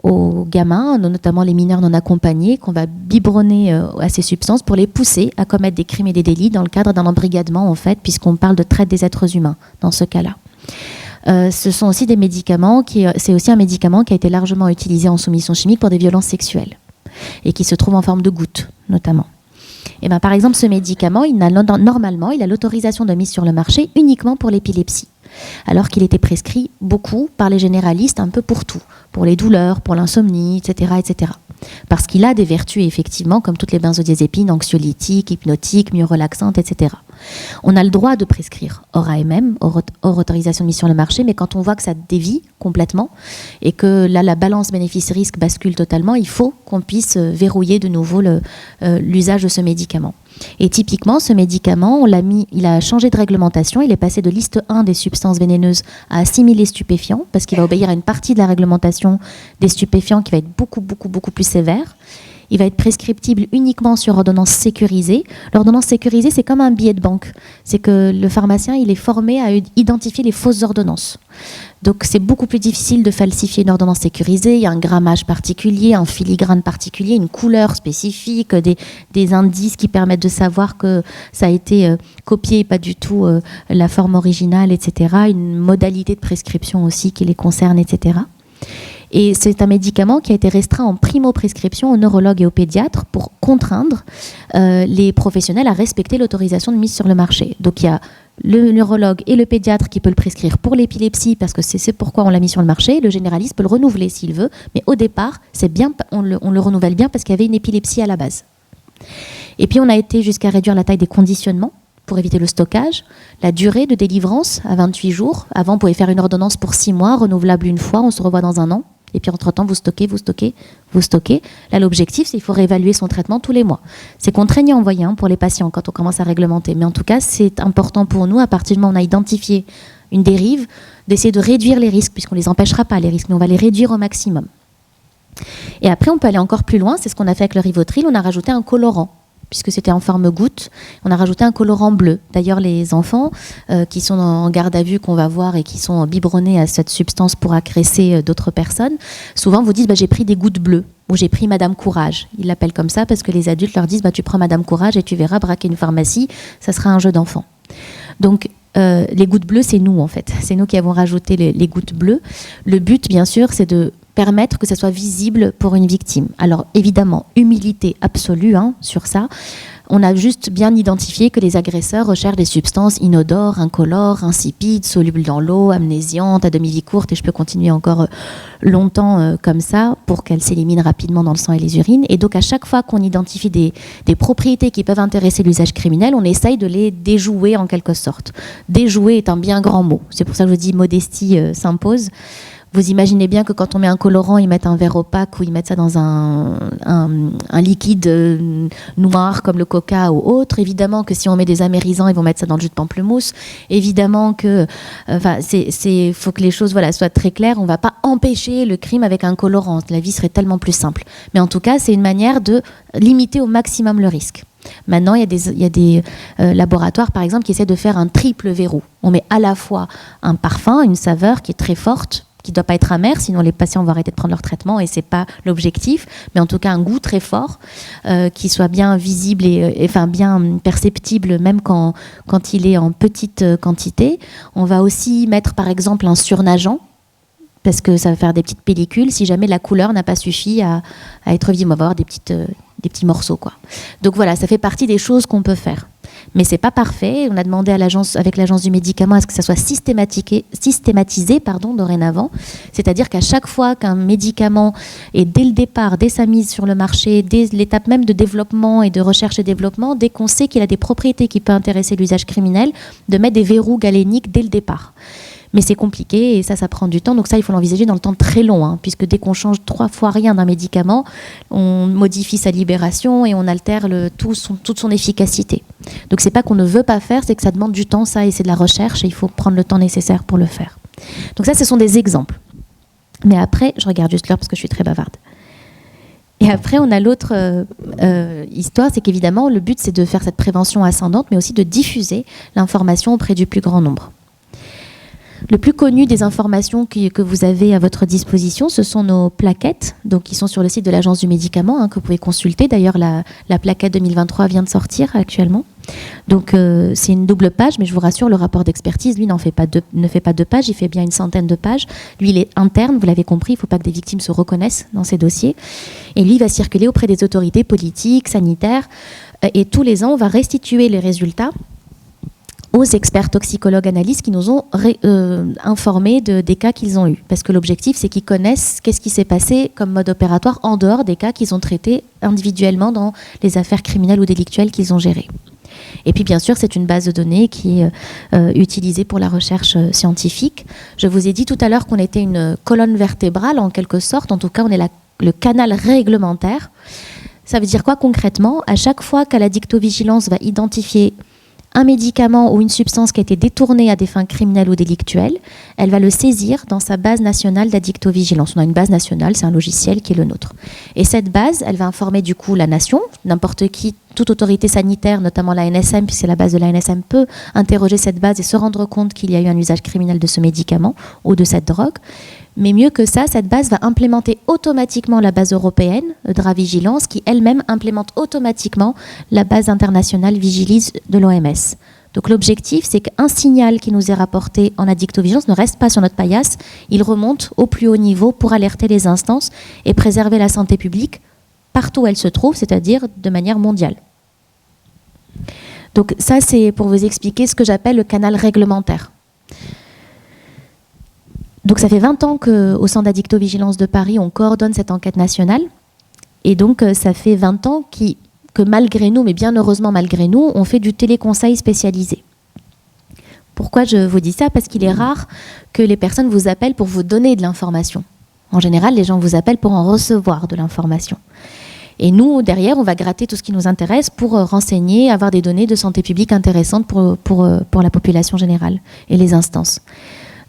aux gamins, notamment les mineurs non accompagnés, qu'on va biberonner à ces substances pour les pousser à commettre des crimes et des délits dans le cadre d'un embrigadement, en fait, puisqu'on parle de traite des êtres humains dans ce cas-là. Ce sont aussi des médicaments, c'est aussi un médicament qui a été largement utilisé en soumission chimique pour des violences sexuelles et qui se trouve en forme de gouttes, notamment. Et ben, par exemple, ce médicament, normalement, il a l'autorisation de mise sur le marché uniquement pour l'épilepsie, alors qu'il était prescrit beaucoup par les généralistes, un peu pour tout, pour les douleurs, pour l'insomnie, etc., etc. Parce qu'il a des vertus, effectivement, comme toutes les benzodiazépines, anxiolytiques, hypnotiques, mieux relaxantes, etc. On a le droit de prescrire hors AMM, hors autorisation de mise sur le marché, mais quand on voit que ça dévie complètement et que là, la balance bénéfice-risque bascule totalement, il faut qu'on puisse verrouiller de nouveau l'usage de ce médicament. Et typiquement, ce médicament, il a changé de réglementation, il est passé de liste 1 des substances vénéneuses à assimiler stupéfiants, parce qu'il va obéir à une partie de la réglementation des stupéfiants qui va être beaucoup plus sévère. Il va être prescriptible uniquement sur ordonnance sécurisée. L'ordonnance sécurisée, c'est comme un billet de banque. C'est que le pharmacien, il est formé à identifier les fausses ordonnances. Donc, c'est beaucoup plus difficile de falsifier une ordonnance sécurisée. Il y a un grammage particulier, un filigrane particulier, une couleur spécifique, des indices qui permettent de savoir que ça a été copié et pas du tout la forme originale, etc. Une modalité de prescription aussi qui les concerne, etc. Et c'est un médicament qui a été restreint en primo-prescription aux neurologues et aux pédiatres pour contraindre les professionnels à respecter l'autorisation de mise sur le marché. Donc il y a le neurologue et le pédiatre qui peut le prescrire pour l'épilepsie parce que c'est pourquoi on l'a mis sur le marché. Le généraliste peut le renouveler s'il veut, mais au départ, c'est bien, on le renouvelle bien parce qu'il y avait une épilepsie à la base. Et puis on a été jusqu'à réduire la taille des conditionnements pour éviter le stockage, la durée de délivrance à 28 jours. Avant, on pouvait faire une ordonnance pour 6 mois, renouvelable une fois, on se revoit dans un an. Et puis entre-temps, vous stockez. Là, l'objectif, c'est qu'il faut réévaluer son traitement tous les mois. C'est contraignant, vous voyez, pour les patients quand on commence à réglementer. Mais en tout cas, c'est important pour nous, à partir du moment où on a identifié une dérive, d'essayer de réduire les risques, puisqu'on ne les empêchera pas, les risques, mais on va les réduire au maximum. Et après, on peut aller encore plus loin. C'est ce qu'on a fait avec le Rivotril. On a rajouté un colorant, puisque c'était en forme goutte. On a rajouté un colorant bleu. D'ailleurs, les enfants qui sont en garde à vue, qu'on va voir, et qui sont biberonnés à cette substance pour agresser d'autres personnes, souvent vous disent j'ai pris des gouttes bleues, ou j'ai pris Madame Courage. Ils l'appellent comme ça parce que les adultes leur disent tu prends Madame Courage et tu verras braquer une pharmacie, ça sera un jeu d'enfant. Donc, les gouttes bleues, c'est nous en fait. C'est nous qui avons rajouté les gouttes bleues. Le but, bien sûr, c'est de permettre que ça soit visible pour une victime. Alors évidemment, humilité absolue sur ça. On a juste bien identifié que les agresseurs recherchent des substances inodores, incolores, insipides, solubles dans l'eau, amnésiantes, à demi-vie courte, et je peux continuer encore longtemps comme ça pour qu'elles s'éliminent rapidement dans le sang et les urines. Et donc à chaque fois qu'on identifie des propriétés qui peuvent intéresser l'usage criminel, on essaye de les déjouer en quelque sorte. Déjouer est un bien grand mot. C'est pour ça que je dis modestie s'impose. Vous imaginez bien que quand on met un colorant, ils mettent un verre opaque ou ils mettent ça dans un liquide noir comme le coca ou autre. Évidemment que si on met des amérisants, ils vont mettre ça dans le jus de pamplemousse. Évidemment que, faut que les choses soient très claires. On ne va pas empêcher le crime avec un colorant. La vie serait tellement plus simple. Mais en tout cas, c'est une manière de limiter au maximum le risque. Maintenant, il y a des laboratoires, par exemple, qui essaient de faire un triple verrou. On met à la fois un parfum, une saveur qui est très forte, qui ne doit pas être amer, sinon les patients vont arrêter de prendre leur traitement et ce n'est pas l'objectif, mais en tout cas un goût très fort, qui soit bien visible et bien perceptible même quand il est en petite quantité. On va aussi mettre par exemple un surnageant, parce que ça va faire des petites pellicules si jamais la couleur n'a pas suffi à être visible. On va avoir des petits morceaux, quoi. Donc voilà, ça fait partie des choses qu'on peut faire. Mais c'est pas parfait. On a demandé avec l'agence du médicament à ce que ça soit systématisé dorénavant. C'est-à-dire qu'à chaque fois qu'un médicament est dès le départ, dès sa mise sur le marché, dès l'étape même de développement et de recherche et développement, dès qu'on sait qu'il a des propriétés qui peuvent intéresser l'usage criminel, de mettre des verrous galéniques dès le départ. Mais c'est compliqué et ça prend du temps. Donc ça, il faut l'envisager dans le temps très long, puisque dès qu'on change 3 fois rien d'un médicament, on modifie sa libération et on altère toute son efficacité. Donc c'est pas qu'on ne veut pas faire, c'est que ça demande du temps, ça, et c'est de la recherche et il faut prendre le temps nécessaire pour le faire. Donc ça, ce sont des exemples. Mais après, je regarde juste l'heure parce que je suis très bavarde. Et après, on a l'autre histoire, c'est qu'évidemment, le but, c'est de faire cette prévention ascendante, mais aussi de diffuser l'information auprès du plus grand nombre. Le plus connu des informations que vous avez à votre disposition, ce sont nos plaquettes, donc qui sont sur le site de l'Agence du médicament, que vous pouvez consulter. D'ailleurs, la plaquette 2023 vient de sortir actuellement. Donc, c'est une double page, mais je vous rassure, le rapport d'expertise, lui, ne fait pas 2 pages, il fait bien une centaine de pages. Lui, il est interne, vous l'avez compris, il ne faut pas que des victimes se reconnaissent dans ces dossiers. Et lui, il va circuler auprès des autorités politiques, sanitaires, et tous les ans, on va restituer les résultats aux experts toxicologues analystes qui nous ont informés des cas qu'ils ont eus. Parce que l'objectif, c'est qu'ils connaissent qu'est-ce qui s'est passé comme mode opératoire en dehors des cas qu'ils ont traités individuellement dans les affaires criminelles ou délictuelles qu'ils ont gérées. Et puis bien sûr, c'est une base de données qui est utilisée pour la recherche scientifique. Je vous ai dit tout à l'heure qu'on était une colonne vertébrale en quelque sorte. En tout cas, on est le canal réglementaire. Ça veut dire quoi concrètement ? À chaque fois qu'à l'addictovigilance va identifier un médicament ou une substance qui a été détournée à des fins criminelles ou délictuelles, elle va le saisir dans sa base nationale d'addictovigilance. On a une base nationale, c'est un logiciel qui est le nôtre. Et cette base, elle va informer du coup la nation, n'importe qui, toute autorité sanitaire, notamment la NSM, puisque la base de la NSM peut interroger cette base et se rendre compte qu'il y a eu un usage criminel de ce médicament ou de cette drogue. Mais mieux que ça, cette base va implémenter automatiquement la base européenne, Eudravigilance, qui elle-même implémente automatiquement la base internationale Vigilis de l'OMS. Donc l'objectif, c'est qu'un signal qui nous est rapporté en addictovigilance ne reste pas sur notre paillasse, il remonte au plus haut niveau pour alerter les instances et préserver la santé publique partout où elle se trouve, c'est-à-dire de manière mondiale. Donc ça, c'est pour vous expliquer ce que j'appelle le canal réglementaire. Donc ça fait 20 ans qu'au Centre d'addictovigilance de Paris, on coordonne cette enquête nationale. Et donc ça fait 20 ans que malgré nous, mais bien heureusement malgré nous, on fait du téléconseil spécialisé. Pourquoi je vous dis ça ? Parce qu'il est rare que les personnes vous appellent pour vous donner de l'information. En général, les gens vous appellent pour en recevoir de l'information. Et nous, derrière, on va gratter tout ce qui nous intéresse pour renseigner, avoir des données de santé publique intéressantes pour la population générale et les instances.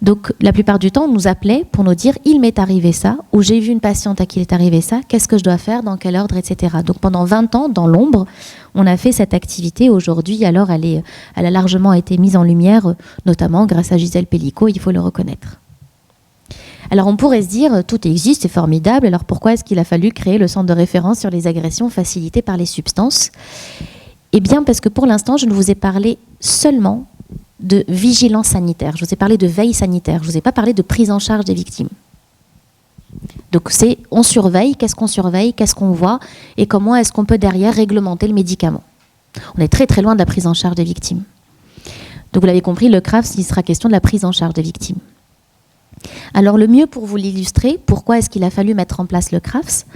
Donc, la plupart du temps, on nous appelait pour nous dire « il m'est arrivé ça » ou « j'ai vu une patiente à qui il est arrivé ça, qu'est-ce que je dois faire, dans quel ordre, etc. » Donc, pendant 20 ans, dans l'ombre, on a fait cette activité. Aujourd'hui, alors, elle a largement été mise en lumière, notamment grâce à Gisèle Pellicot, il faut le reconnaître. Alors, on pourrait se dire « tout existe, c'est formidable, alors pourquoi est-ce qu'il a fallu créer le centre de référence sur les agressions facilitées par les substances ?» Eh bien, parce que pour l'instant, je ne vous ai parlé seulement de vigilance sanitaire. Je vous ai parlé de veille sanitaire. Je ne vous ai pas parlé de prise en charge des victimes. Donc on surveille, qu'est-ce qu'on voit et comment est-ce qu'on peut derrière réglementer le médicament. On est très très loin de la prise en charge des victimes. Donc vous l'avez compris, le CRAFS, il sera question de la prise en charge des victimes. Alors le mieux pour vous l'illustrer, pourquoi est-ce qu'il a fallu mettre en place le CRAFS,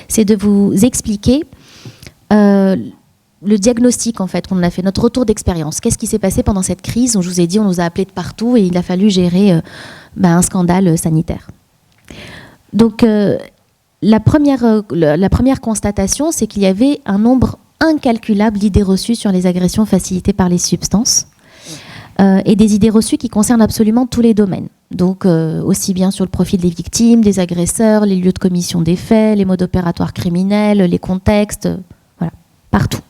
c'est de vous expliquer le diagnostic en fait qu'on a fait, notre retour d'expérience. Qu'est-ce qui s'est passé pendant cette crise où je vous ai dit on nous a appelés de partout et il a fallu gérer un scandale sanitaire. Donc la première constatation, c'est qu'il y avait un nombre incalculable d'idées reçues sur les agressions facilitées par les substances et des idées reçues qui concernent absolument tous les domaines. Donc aussi bien sur le profil des victimes, des agresseurs, les lieux de commission des faits, les modes opératoires criminels, les contextes, voilà, partout.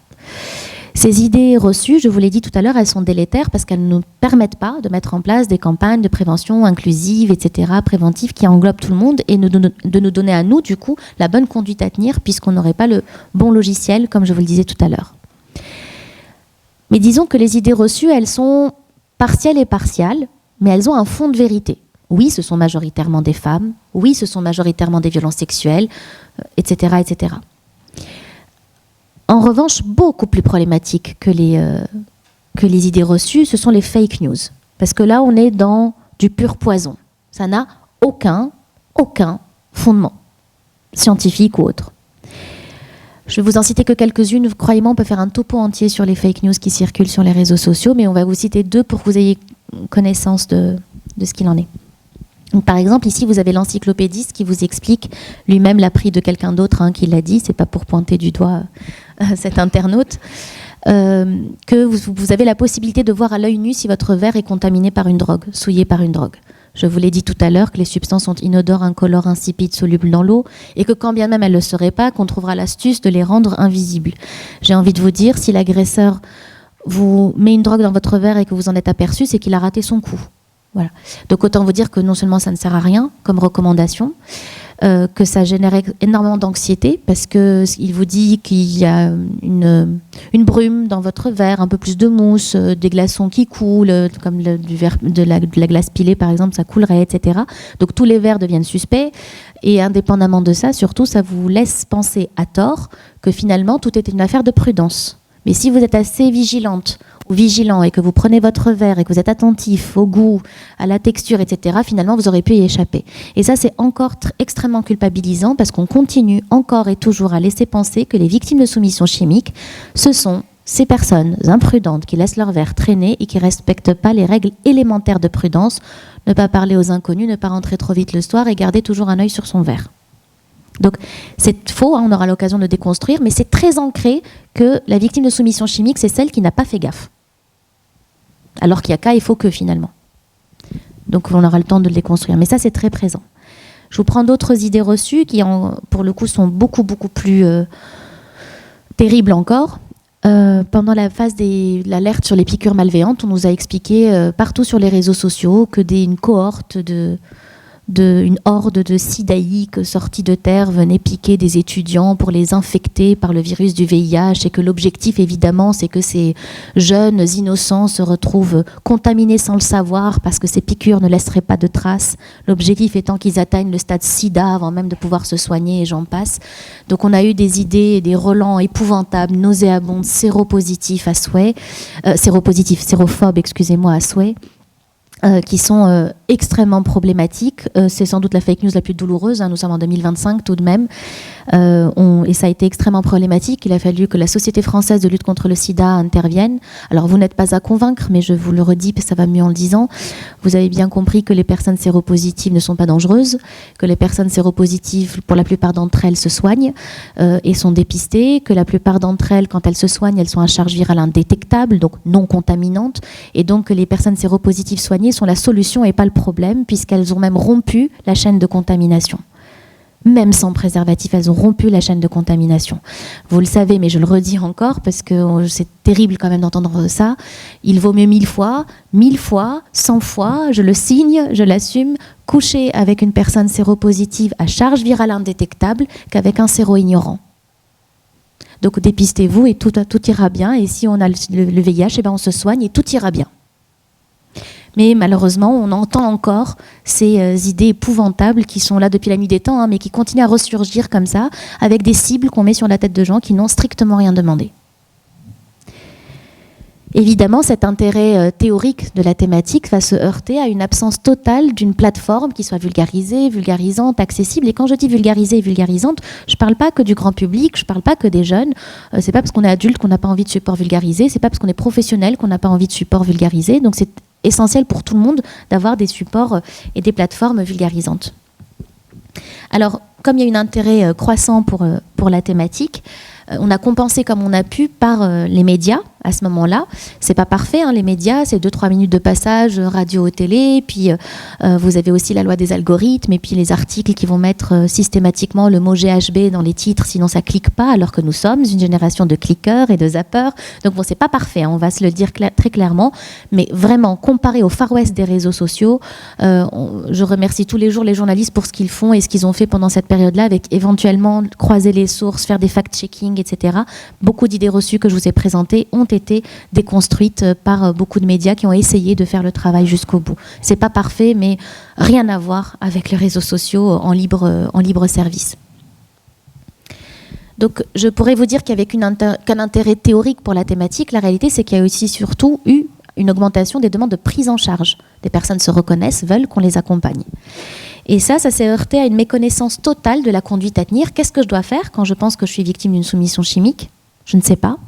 Ces idées reçues, je vous l'ai dit tout à l'heure, elles sont délétères parce qu'elles ne nous permettent pas de mettre en place des campagnes de prévention inclusive, etc., préventives, qui englobent tout le monde et de nous donner à nous, du coup, la bonne conduite à tenir puisqu'on n'aurait pas le bon logiciel, comme je vous le disais tout à l'heure. Mais disons que les idées reçues, elles sont partielles et partiales, mais elles ont un fond de vérité. Oui, ce sont majoritairement des femmes, oui, ce sont majoritairement des violences sexuelles, etc., etc. En revanche, beaucoup plus problématique que les idées reçues, ce sont les fake news. Parce que là, on est dans du pur poison. Ça n'a aucun fondement, scientifique ou autre. Je vais vous en citer que quelques-unes. Croyez-moi, on peut faire un topo entier sur les fake news qui circulent sur les réseaux sociaux, mais on va vous citer 2 pour que vous ayez connaissance de ce qu'il en est. Donc, par exemple, ici, vous avez l'encyclopédiste qui vous explique, lui-même l'a pris de quelqu'un d'autre qui l'a dit, c'est pas pour pointer du doigt cet internaute, que vous avez la possibilité de voir à l'œil nu si votre verre est contaminé par une drogue, souillé par une drogue. Je vous l'ai dit tout à l'heure que les substances sont inodores, incolores, insipides, solubles dans l'eau, et que quand bien même elles ne le seraient pas, qu'on trouvera l'astuce de les rendre invisibles. J'ai envie de vous dire, si l'agresseur vous met une drogue dans votre verre et que vous en êtes aperçu, c'est qu'il a raté son coup. Voilà. Donc autant vous dire que non seulement ça ne sert à rien comme recommandation, que ça génère énormément d'anxiété parce qu'il vous dit qu'il y a une brume dans votre verre, un peu plus de mousse, des glaçons qui coulent, comme de la glace pilée par exemple, ça coulerait, etc. Donc tous les verres deviennent suspects et indépendamment de ça, surtout ça vous laisse penser à tort que finalement tout est une affaire de prudence. Mais si vous êtes assez vigilante ou vigilant et que vous prenez votre verre et que vous êtes attentif au goût, à la texture, etc., finalement, vous aurez pu y échapper. Et ça, c'est encore extrêmement culpabilisant parce qu'on continue encore et toujours à laisser penser que les victimes de soumission chimique, ce sont ces personnes imprudentes qui laissent leur verre traîner et qui ne respectent pas les règles élémentaires de prudence, ne pas parler aux inconnus, ne pas rentrer trop vite le soir et garder toujours un œil sur son verre. Donc c'est faux, on aura l'occasion de le déconstruire, mais c'est très ancré que la victime de soumission chimique, c'est celle qui n'a pas fait gaffe. Alors qu'il y a cas, il faut que finalement. Donc on aura le temps de le déconstruire, mais ça c'est très présent. Je vous prends d'autres idées reçues qui, pour le coup, sont beaucoup plus terribles encore. Pendant la phase de l'alerte sur les piqûres malveillantes, on nous a expliqué partout sur les réseaux sociaux que une cohorte une horde de sidaïques sortis de terre venait piquer des étudiants pour les infecter par le virus du VIH et que l'objectif évidemment c'est que ces jeunes innocents se retrouvent contaminés sans le savoir parce que ces piqûres ne laisseraient pas de traces, l'objectif étant qu'ils atteignent le stade sida avant même de pouvoir se soigner et j'en passe. Donc on a eu des idées, des relents épouvantables, nauséabondes, séropositifs à souhait, sérophobes, excusez-moi, à souhait. Qui sont extrêmement problématiques. C'est sans doute la fake news la plus douloureuse, nous sommes en 2025 tout de même, et ça a été extrêmement problématique. Il a fallu que la Société française de lutte contre le sida intervienne. Alors vous n'êtes pas à convaincre, mais je vous le redis, ça va mieux en le disant. Vous avez bien compris que les personnes séropositives ne sont pas dangereuses, que les personnes séropositives, pour la plupart d'entre elles, se soignent et sont dépistées, que la plupart d'entre elles, quand elles se soignent, elles sont à charge virale indétectable, donc non contaminantes, et donc que les personnes séropositives soignées sont la solution et pas le problème, puisqu'elles ont même rompu la chaîne de contamination. Même sans préservatif, elles ont rompu la chaîne de contamination. Vous le savez, mais je le redis encore, parce que c'est terrible quand même d'entendre ça. Il vaut mieux 1000 fois, 100 fois, je le signe, je l'assume, coucher avec une personne séropositive à charge virale indétectable qu'avec un séro-ignorant. Donc dépistez-vous et tout ira bien. Et si on a le VIH, eh ben on se soigne et tout ira bien. Mais malheureusement, on entend encore ces idées épouvantables qui sont là depuis la nuit des temps, mais qui continuent à ressurgir comme ça, avec des cibles qu'on met sur la tête de gens qui n'ont strictement rien demandé. Évidemment, cet intérêt théorique de la thématique va se heurter à une absence totale d'une plateforme qui soit vulgarisée, vulgarisante, accessible. Et quand je dis vulgarisée et vulgarisante, je ne parle pas que du grand public, je ne parle pas que des jeunes. C'est pas parce qu'on est adulte qu'on n'a pas envie de support vulgarisé, c'est pas parce qu'on est professionnel qu'on n'a pas envie de support vulgarisé. Donc c'est essentiel pour tout le monde d'avoir des supports et des plateformes vulgarisantes. Alors, comme il y a un intérêt croissant pour la thématique, on a compensé comme on a pu par les médias à ce moment-là. C'est pas parfait, hein, les médias, c'est 2-3 minutes de passage, radio ou télé, puis vous avez aussi la loi des algorithmes, et puis les articles qui vont mettre systématiquement le mot GHB dans les titres, sinon ça clique pas, alors que nous sommes une génération de cliqueurs et de zappeurs. Donc bon, c'est pas parfait, hein, on va se le dire très clairement, mais vraiment, comparé au Far West des réseaux sociaux, je remercie tous les jours les journalistes pour ce qu'ils font et ce qu'ils ont fait pendant cette période-là, avec éventuellement croiser les sources, faire des fact-checking, etc. Beaucoup d'idées reçues que je vous ai présentées ont été déconstruites par beaucoup de médias qui ont essayé de faire le travail jusqu'au bout. C'est pas parfait, mais rien à voir avec les réseaux sociaux en libre service. Donc, je pourrais vous dire qu'avec qu'un intérêt théorique pour la thématique, la réalité, c'est qu'il y a aussi surtout eu une augmentation des demandes de prise en charge. Des personnes se reconnaissent, veulent qu'on les accompagne. Et ça s'est heurté à une méconnaissance totale de la conduite à tenir. Qu'est-ce que je dois faire quand je pense que je suis victime d'une soumission chimique ? Je ne sais pas.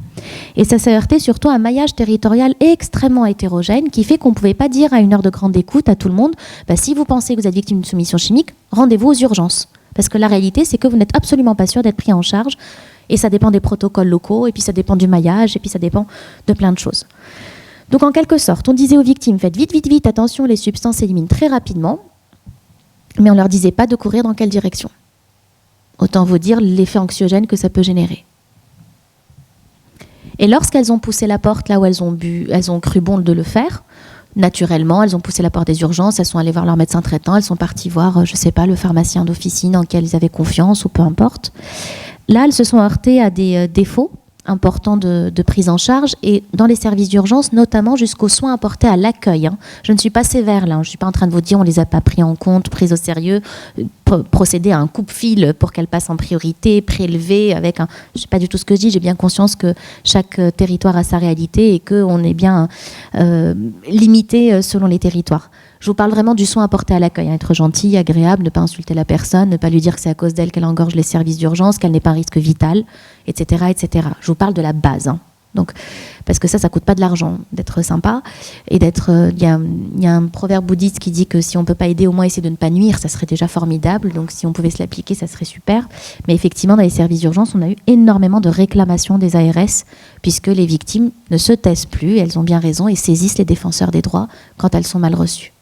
Et ça s'est heurté surtout à un maillage territorial extrêmement hétérogène qui fait qu'on ne pouvait pas dire à une heure de grande écoute à tout le monde si vous pensez que vous êtes victime d'une soumission chimique, rendez-vous aux urgences. Parce que la réalité, c'est que vous n'êtes absolument pas sûr d'être pris en charge. Et ça dépend des protocoles locaux, et puis ça dépend du maillage, et puis ça dépend de plein de choses. Donc en quelque sorte, on disait aux victimes, faites vite, vite, vite, attention, les substances s'éliminent très rapidement, mais on ne leur disait pas de courir dans quelle direction. Autant vous dire l'effet anxiogène que ça peut générer. Et lorsqu'elles ont poussé la porte là où elles ont cru bon de le faire, naturellement, elles ont poussé la porte des urgences, elles sont allées voir leur médecin traitant, elles sont parties voir, je ne sais pas, le pharmacien d'officine en qui ils avaient confiance ou peu importe. Là, elles se sont heurtées à des défauts importants de prise en charge et dans les services d'urgence, notamment jusqu'aux soins apportés à l'accueil. Je ne suis pas sévère là, je ne suis pas en train de vous dire on ne les a pas pris en compte, pris au sérieux, procéder à un coupe-fil pour qu'elles passent en priorité, prélever avec un... Je ne sais pas du tout ce que je dis, j'ai bien conscience que chaque territoire a sa réalité et qu'on est bien limité selon les territoires. Je vous parle vraiment du soin apporté à l'accueil, être gentil, agréable, ne pas insulter la personne, ne pas lui dire que c'est à cause d'elle qu'elle engorge les services d'urgence, qu'elle n'est pas un risque vital, etc., etc. Je vous parle de la base. Donc, parce que ça coûte pas de l'argent d'être sympa et d'être. Il y a un proverbe bouddhiste qui dit que si on peut pas aider, au moins essayer de ne pas nuire, ça serait déjà formidable. Donc, si on pouvait se l'appliquer, ça serait super. Mais effectivement, dans les services d'urgence, on a eu énormément de réclamations des ARS puisque les victimes ne se taisent plus, elles ont bien raison et saisissent les défenseurs des droits quand elles sont mal reçues.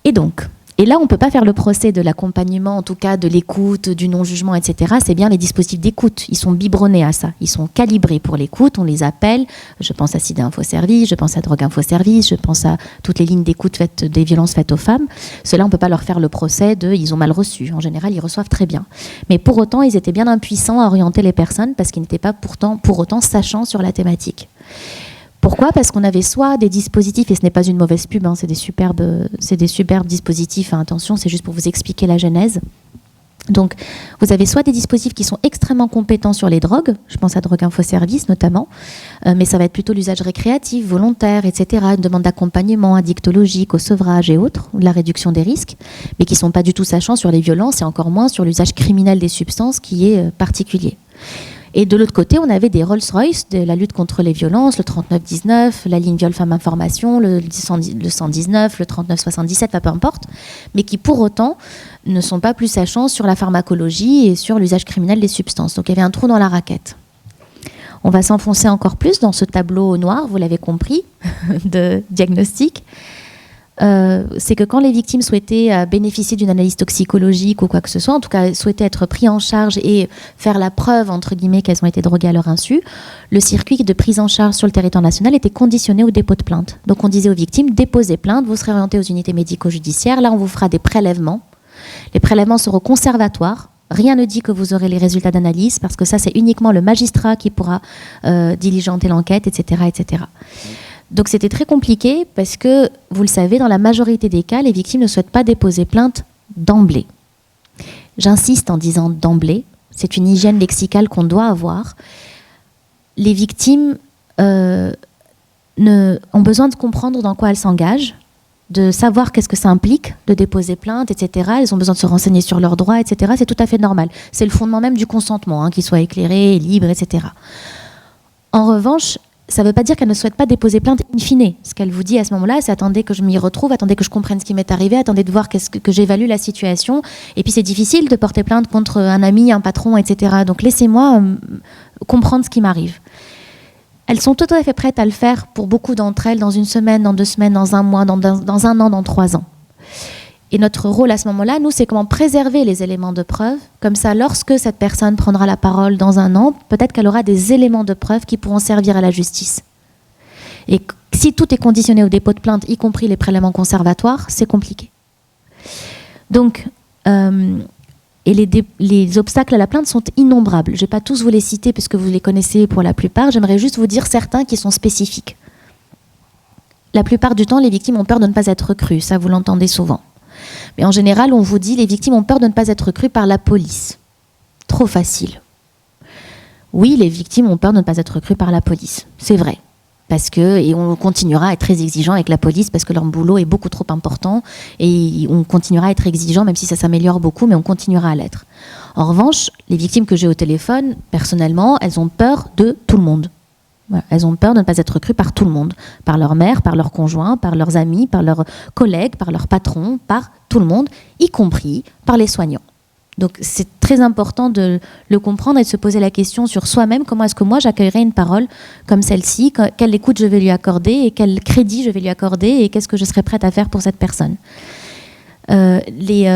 Et là, on ne peut pas faire le procès de l'accompagnement, en tout cas de l'écoute, du non-jugement, etc. C'est bien les dispositifs d'écoute. Ils sont biberonnés à ça. Ils sont calibrés pour l'écoute. On les appelle. Je pense à SIDA Info Service, je pense à Drogue Info Service, je pense à toutes les lignes d'écoute des violences faites aux femmes. Ceux-là, on ne peut pas leur faire le procès de « ils ont mal reçu ». En général, ils reçoivent très bien. Mais pour autant, ils étaient bien impuissants à orienter les personnes parce qu'ils n'étaient pas pour autant sachants sur la thématique. Pourquoi ? Parce qu'on avait soit des dispositifs, et ce n'est pas une mauvaise pub, c'est des superbes dispositifs, attention, c'est juste pour vous expliquer la genèse. Donc, vous avez soit des dispositifs qui sont extrêmement compétents sur les drogues, je pense à Drogue Info Service notamment, mais ça va être plutôt l'usage récréatif, volontaire, etc., une demande d'accompagnement addictologique, au sevrage et autres, ou de la réduction des risques, mais qui ne sont pas du tout sachants sur les violences et encore moins sur l'usage criminel des substances qui est particulier. Et de l'autre côté, on avait des Rolls-Royce de la lutte contre les violences, le 3919, la ligne Viol Femmes Information, le 119, le 3977, peu importe, mais qui pour autant ne sont pas plus sachants sur la pharmacologie et sur l'usage criminel des substances. Donc il y avait un trou dans la raquette. On va s'enfoncer encore plus dans ce tableau noir, vous l'avez compris, de diagnostic. C'est que quand les victimes souhaitaient bénéficier d'une analyse toxicologique ou quoi que ce soit, en tout cas souhaitaient être pris en charge et faire la preuve, entre guillemets, qu'elles ont été droguées à leur insu, le circuit de prise en charge sur le territoire national était conditionné au dépôt de plainte. Donc on disait aux victimes, déposez plainte, vous serez orientés aux unités médico-judiciaires, là on vous fera des prélèvements. Les prélèvements seront conservatoires. Rien ne dit que vous aurez les résultats d'analyse, parce que ça c'est uniquement le magistrat qui pourra diligenter l'enquête, etc., etc. Donc c'était très compliqué parce que, vous le savez, dans la majorité des cas, les victimes ne souhaitent pas déposer plainte d'emblée. J'insiste en disant d'emblée, c'est une hygiène lexicale qu'on doit avoir. les victimes ont besoin de comprendre dans quoi elles s'engagent, de savoir qu'est-ce que ça implique de déposer plainte, etc. Elles ont besoin de se renseigner sur leurs droits, etc. C'est tout à fait normal. C'est le fondement même du consentement, qu'il soit éclairé, libre, etc. En revanche, ça ne veut pas dire qu'elle ne souhaite pas déposer plainte in fine. Ce qu'elle vous dit à ce moment-là, c'est attendez que je m'y retrouve, attendez que je comprenne ce qui m'est arrivé, attendez de voir que j'évalue la situation. Et puis c'est difficile de porter plainte contre un ami, un patron, etc. Donc laissez-moi comprendre ce qui m'arrive. Elles sont tout à fait prêtes à le faire pour beaucoup d'entre elles, dans une semaine, dans 2 semaines, dans un mois, dans un an, dans 3 ans. Et notre rôle à ce moment-là, nous, c'est comment préserver les éléments de preuve. Comme ça, lorsque cette personne prendra la parole dans un an, peut-être qu'elle aura des éléments de preuve qui pourront servir à la justice. Et si tout est conditionné au dépôt de plainte, y compris les prélèvements conservatoires, c'est compliqué. Donc, les obstacles à la plainte sont innombrables. Je ne vais pas tous vous les citer puisque vous les connaissez pour la plupart. J'aimerais juste vous dire certains qui sont spécifiques. La plupart du temps, les victimes ont peur de ne pas être crues. Ça, vous l'entendez souvent. Mais en général, on vous dit les victimes ont peur de ne pas être crues par la police. Trop facile. Oui, les victimes ont peur de ne pas être crues par la police. C'est vrai. Et on continuera à être très exigeant avec la police parce que leur boulot est beaucoup trop important et on continuera à être exigeant même si ça s'améliore beaucoup, mais on continuera à l'être. En revanche, les victimes que j'ai au téléphone, personnellement, elles ont peur de tout le monde. Voilà. Elles ont peur de ne pas être crues par tout le monde, par leur mère, par leurs conjoints, par leurs amis, par leurs collègues, par leurs patrons, par tout le monde, y compris par les soignants. Donc c'est très important de le comprendre et de se poser la question sur soi-même, comment est-ce que moi j'accueillerais une parole comme celle-ci, quelle écoute je vais lui accorder et quel crédit je vais lui accorder et qu'est-ce que je serais prête à faire pour cette personne. Les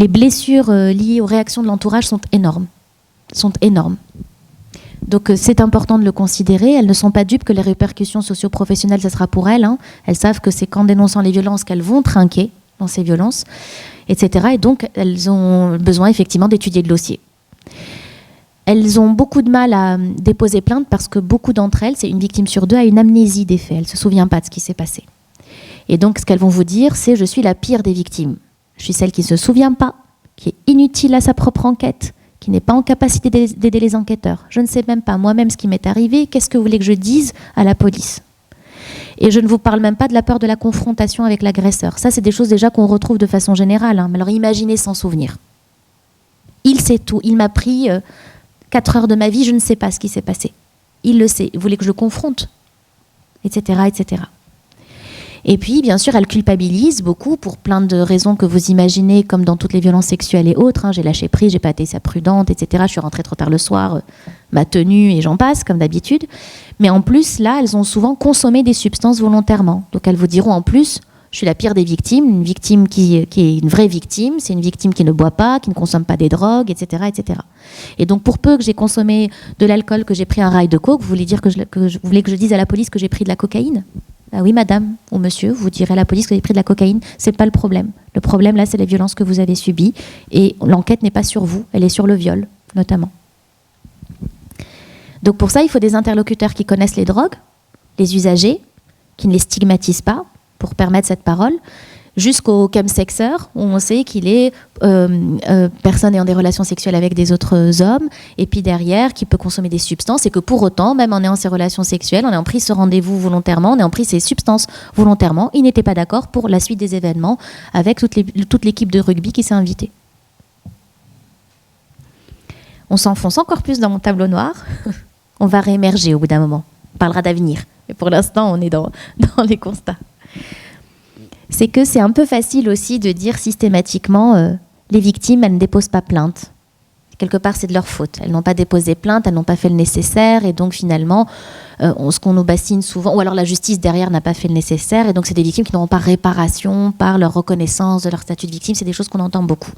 blessures liées aux réactions de l'entourage sont énormes. Donc c'est important de le considérer. Elles ne sont pas dupes que les répercussions socio-professionnelles, ça sera pour elles. Elles savent que c'est qu'en dénonçant les violences qu'elles vont trinquer dans ces violences, etc. Et donc elles ont besoin effectivement d'étudier le dossier. Elles ont beaucoup de mal à déposer plainte parce que beaucoup d'entre elles, c'est une victime sur 2, a une amnésie des faits. Elle ne se souvient pas de ce qui s'est passé. Et donc ce qu'elles vont vous dire, c'est je suis la pire des victimes. Je suis celle qui ne se souvient pas, qui est inutile à sa propre enquête, qui n'est pas en capacité d'aider les enquêteurs. Je ne sais même pas moi-même ce qui m'est arrivé, qu'est-ce que vous voulez que je dise à la police ? Et je ne vous parle même pas de la peur de la confrontation avec l'agresseur. Ça, c'est des choses déjà qu'on retrouve de façon générale. Mais alors imaginez sans souvenir. Il sait tout. Il m'a pris 4 heures de ma vie, je ne sais pas ce qui s'est passé. Il le sait. Vous voulez que je le confronte ? Etc., etc. Et puis, bien sûr, elle culpabilise beaucoup pour plein de raisons que vous imaginez, comme dans toutes les violences sexuelles et autres. J'ai lâché prise, j'ai pas été ça prudente, etc. Je suis rentrée trop tard le soir, ma tenue et j'en passe, comme d'habitude. Mais en plus, là, elles ont souvent consommé des substances volontairement. Donc, elles vous diront en plus, je suis la pire des victimes, une victime qui est une vraie victime, c'est une victime qui ne boit pas, qui ne consomme pas des drogues, etc., etc. Et donc, pour peu que j'ai consommé de l'alcool, que j'ai pris un rail de coke, vous voulez dire que vous voulez que je dise à la police que j'ai pris de la cocaïne ? Ah oui, madame ou monsieur, vous direz à la police que vous avez pris de la cocaïne. C'est pas le problème. Le problème, là, c'est les violences que vous avez subies. Et l'enquête n'est pas sur vous, elle est sur le viol, notamment. Donc pour ça, il faut des interlocuteurs qui connaissent les drogues, les usagers, qui ne les stigmatisent pas, pour permettre cette parole, jusqu'au chemsexeur, où on sait qu'il est personne ayant des relations sexuelles avec des autres hommes, et puis derrière, qui peut consommer des substances, et que pour autant, même en ayant ces relations sexuelles, en ayant pris ce rendez-vous volontairement, en ayant pris ces substances volontairement, il n'était pas d'accord pour la suite des événements avec toute l'équipe de rugby qui s'est invitée. On s'enfonce encore plus dans mon tableau noir, on va réémerger au bout d'un moment, on parlera d'avenir, mais pour l'instant, on est dans les constats. C'est que c'est un peu facile aussi de dire systématiquement les victimes, elles ne déposent pas plainte. Quelque part, c'est de leur faute. Elles n'ont pas déposé plainte, elles n'ont pas fait le nécessaire, et donc finalement, ce qu'on nous bassine souvent, ou alors la justice derrière n'a pas fait le nécessaire, et donc c'est des victimes qui n'auront pas réparation par leur reconnaissance de leur statut de victime. C'est des choses qu'on entend beaucoup.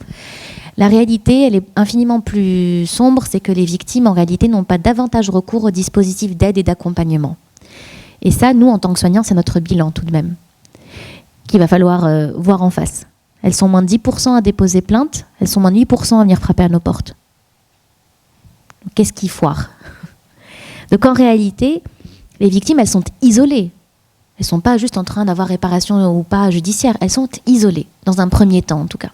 La réalité, elle est infiniment plus sombre, c'est que les victimes, en réalité, n'ont pas davantage recours aux dispositifs d'aide et d'accompagnement. Et ça, nous, en tant que soignants, c'est notre bilan tout de même, qu'il va falloir voir en face. Elles sont moins de 10% à déposer plainte, elles sont moins de 8% à venir frapper à nos portes. Qu'est-ce qui foire ? Donc en réalité, les victimes, elles sont isolées. Elles ne sont pas juste en train d'avoir réparation ou pas judiciaire, elles sont isolées, dans un premier temps en tout cas.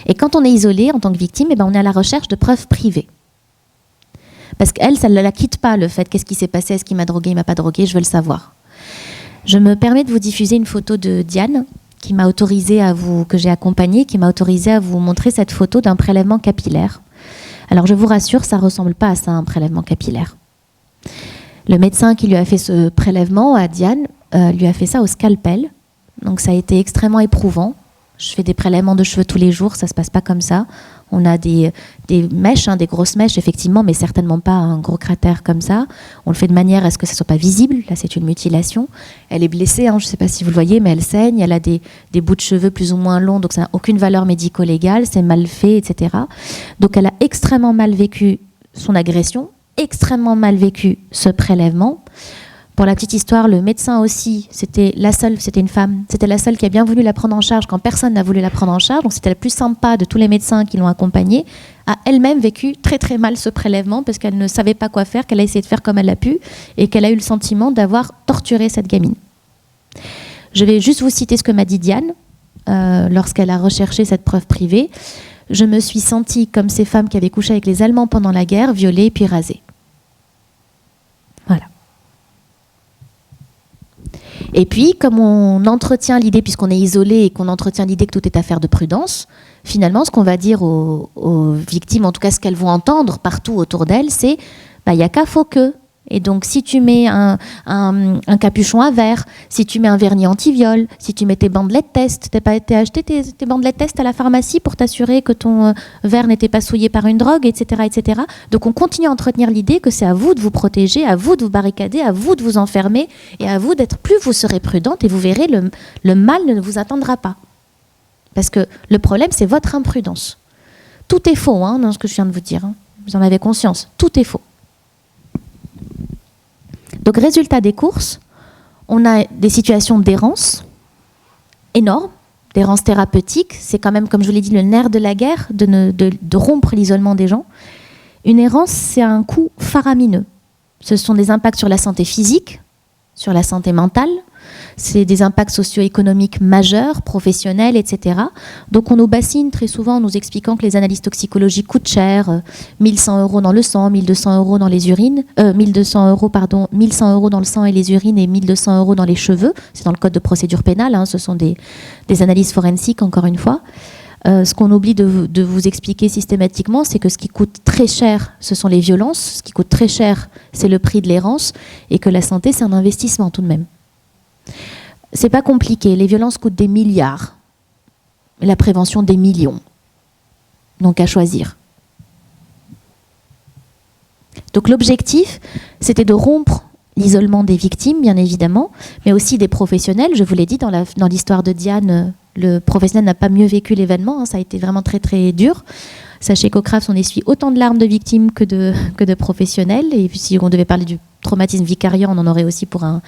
Et quand on est isolé en tant que victime, on est à la recherche de preuves privées. Parce qu'elle, ça ne la quitte pas, le fait qu'est-ce qui s'est passé, est-ce qu'il m'a drogué, il m'a pas drogué, je veux le savoir. Je me permets de vous diffuser une photo de Diane, que j'ai accompagnée, qui m'a autorisé à vous montrer cette photo d'un prélèvement capillaire. Alors je vous rassure, ça ne ressemble pas à ça, un prélèvement capillaire. Le médecin qui lui a fait ce prélèvement à Diane lui a fait ça au scalpel. Donc ça a été extrêmement éprouvant. Je fais des prélèvements de cheveux tous les jours, ça ne se passe pas comme ça. On a des mèches, des grosses mèches effectivement, mais certainement pas un gros cratère comme ça. On le fait de manière à ce que ça ne soit pas visible. Là, c'est une mutilation. Elle est blessée, je ne sais pas si vous le voyez, mais elle saigne. Elle a des bouts de cheveux plus ou moins longs, donc ça n'a aucune valeur médico-légale, c'est mal fait, etc. Donc elle a extrêmement mal vécu son agression, extrêmement mal vécu ce prélèvement. Pour la petite histoire, le médecin aussi, c'était une femme, c'était la seule qui a bien voulu la prendre en charge quand personne n'a voulu la prendre en charge. Donc c'était la plus sympa de tous les médecins qui l'ont accompagnée, a elle-même vécu très très mal ce prélèvement parce qu'elle ne savait pas quoi faire, qu'elle a essayé de faire comme elle a pu et qu'elle a eu le sentiment d'avoir torturé cette gamine. Je vais juste vous citer ce que m'a dit Diane lorsqu'elle a recherché cette preuve privée. Je me suis sentie comme ces femmes qui avaient couché avec les Allemands pendant la guerre, violées puis rasées. Voilà. Et puis, comme on entretient l'idée, puisqu'on est isolé et qu'on entretient l'idée que tout est affaire de prudence, finalement, ce qu'on va dire aux victimes, en tout cas ce qu'elles vont entendre partout autour d'elles, c'est « il n'y a qu'à faux que ». Et donc, si tu mets un capuchon à verre, si tu mets un vernis anti-viol, si tu mets tes bandelettes test, t'as pas été acheter tes bandelettes test à la pharmacie pour t'assurer que ton verre n'était pas souillé par une drogue, etc., etc. Donc, on continue à entretenir l'idée que c'est à vous de vous protéger, à vous de vous barricader, à vous de vous enfermer, et à vous d'être, plus vous serez prudente, et vous verrez, le mal ne vous attendra pas. Parce que le problème, c'est votre imprudence. Tout est faux, dans ce que je viens de vous dire. Vous en avez conscience. Tout est faux. Donc, résultat des courses, on a des situations d'errance énormes, d'errance thérapeutique. C'est quand même, comme je vous l'ai dit, le nerf de la guerre, de rompre l'isolement des gens. Une errance, c'est un coût faramineux. Ce sont des impacts sur la santé physique, sur la santé mentale. C'est des impacts socio-économiques majeurs, professionnels, etc. Donc on nous bassine très souvent en nous expliquant que les analyses toxicologiques coûtent cher, 1100 € dans le sang, 1200 € dans les urines, 1100 € dans le sang et les urines et 1200 € dans les cheveux. C'est dans le code de procédure pénale, ce sont des analyses forensiques, encore une fois. Ce qu'on oublie de vous expliquer systématiquement, c'est que ce qui coûte très cher, ce sont les violences. Ce qui coûte très cher, c'est le prix de l'errance. Et que la santé, c'est un investissement tout de même. C'est pas compliqué. Les violences coûtent des milliards. Et la prévention, des millions. Donc à choisir. Donc l'objectif, c'était de rompre l'isolement des victimes, bien évidemment, mais aussi des professionnels. Je vous l'ai dit, dans l'histoire de Diane, le professionnel n'a pas mieux vécu l'événement. Ça a été vraiment très très dur. Sachez qu'au CRAFS, on essuie autant de larmes de victimes que de professionnels. Et puis, si on devait parler du traumatisme vicariant, on en aurait aussi pour une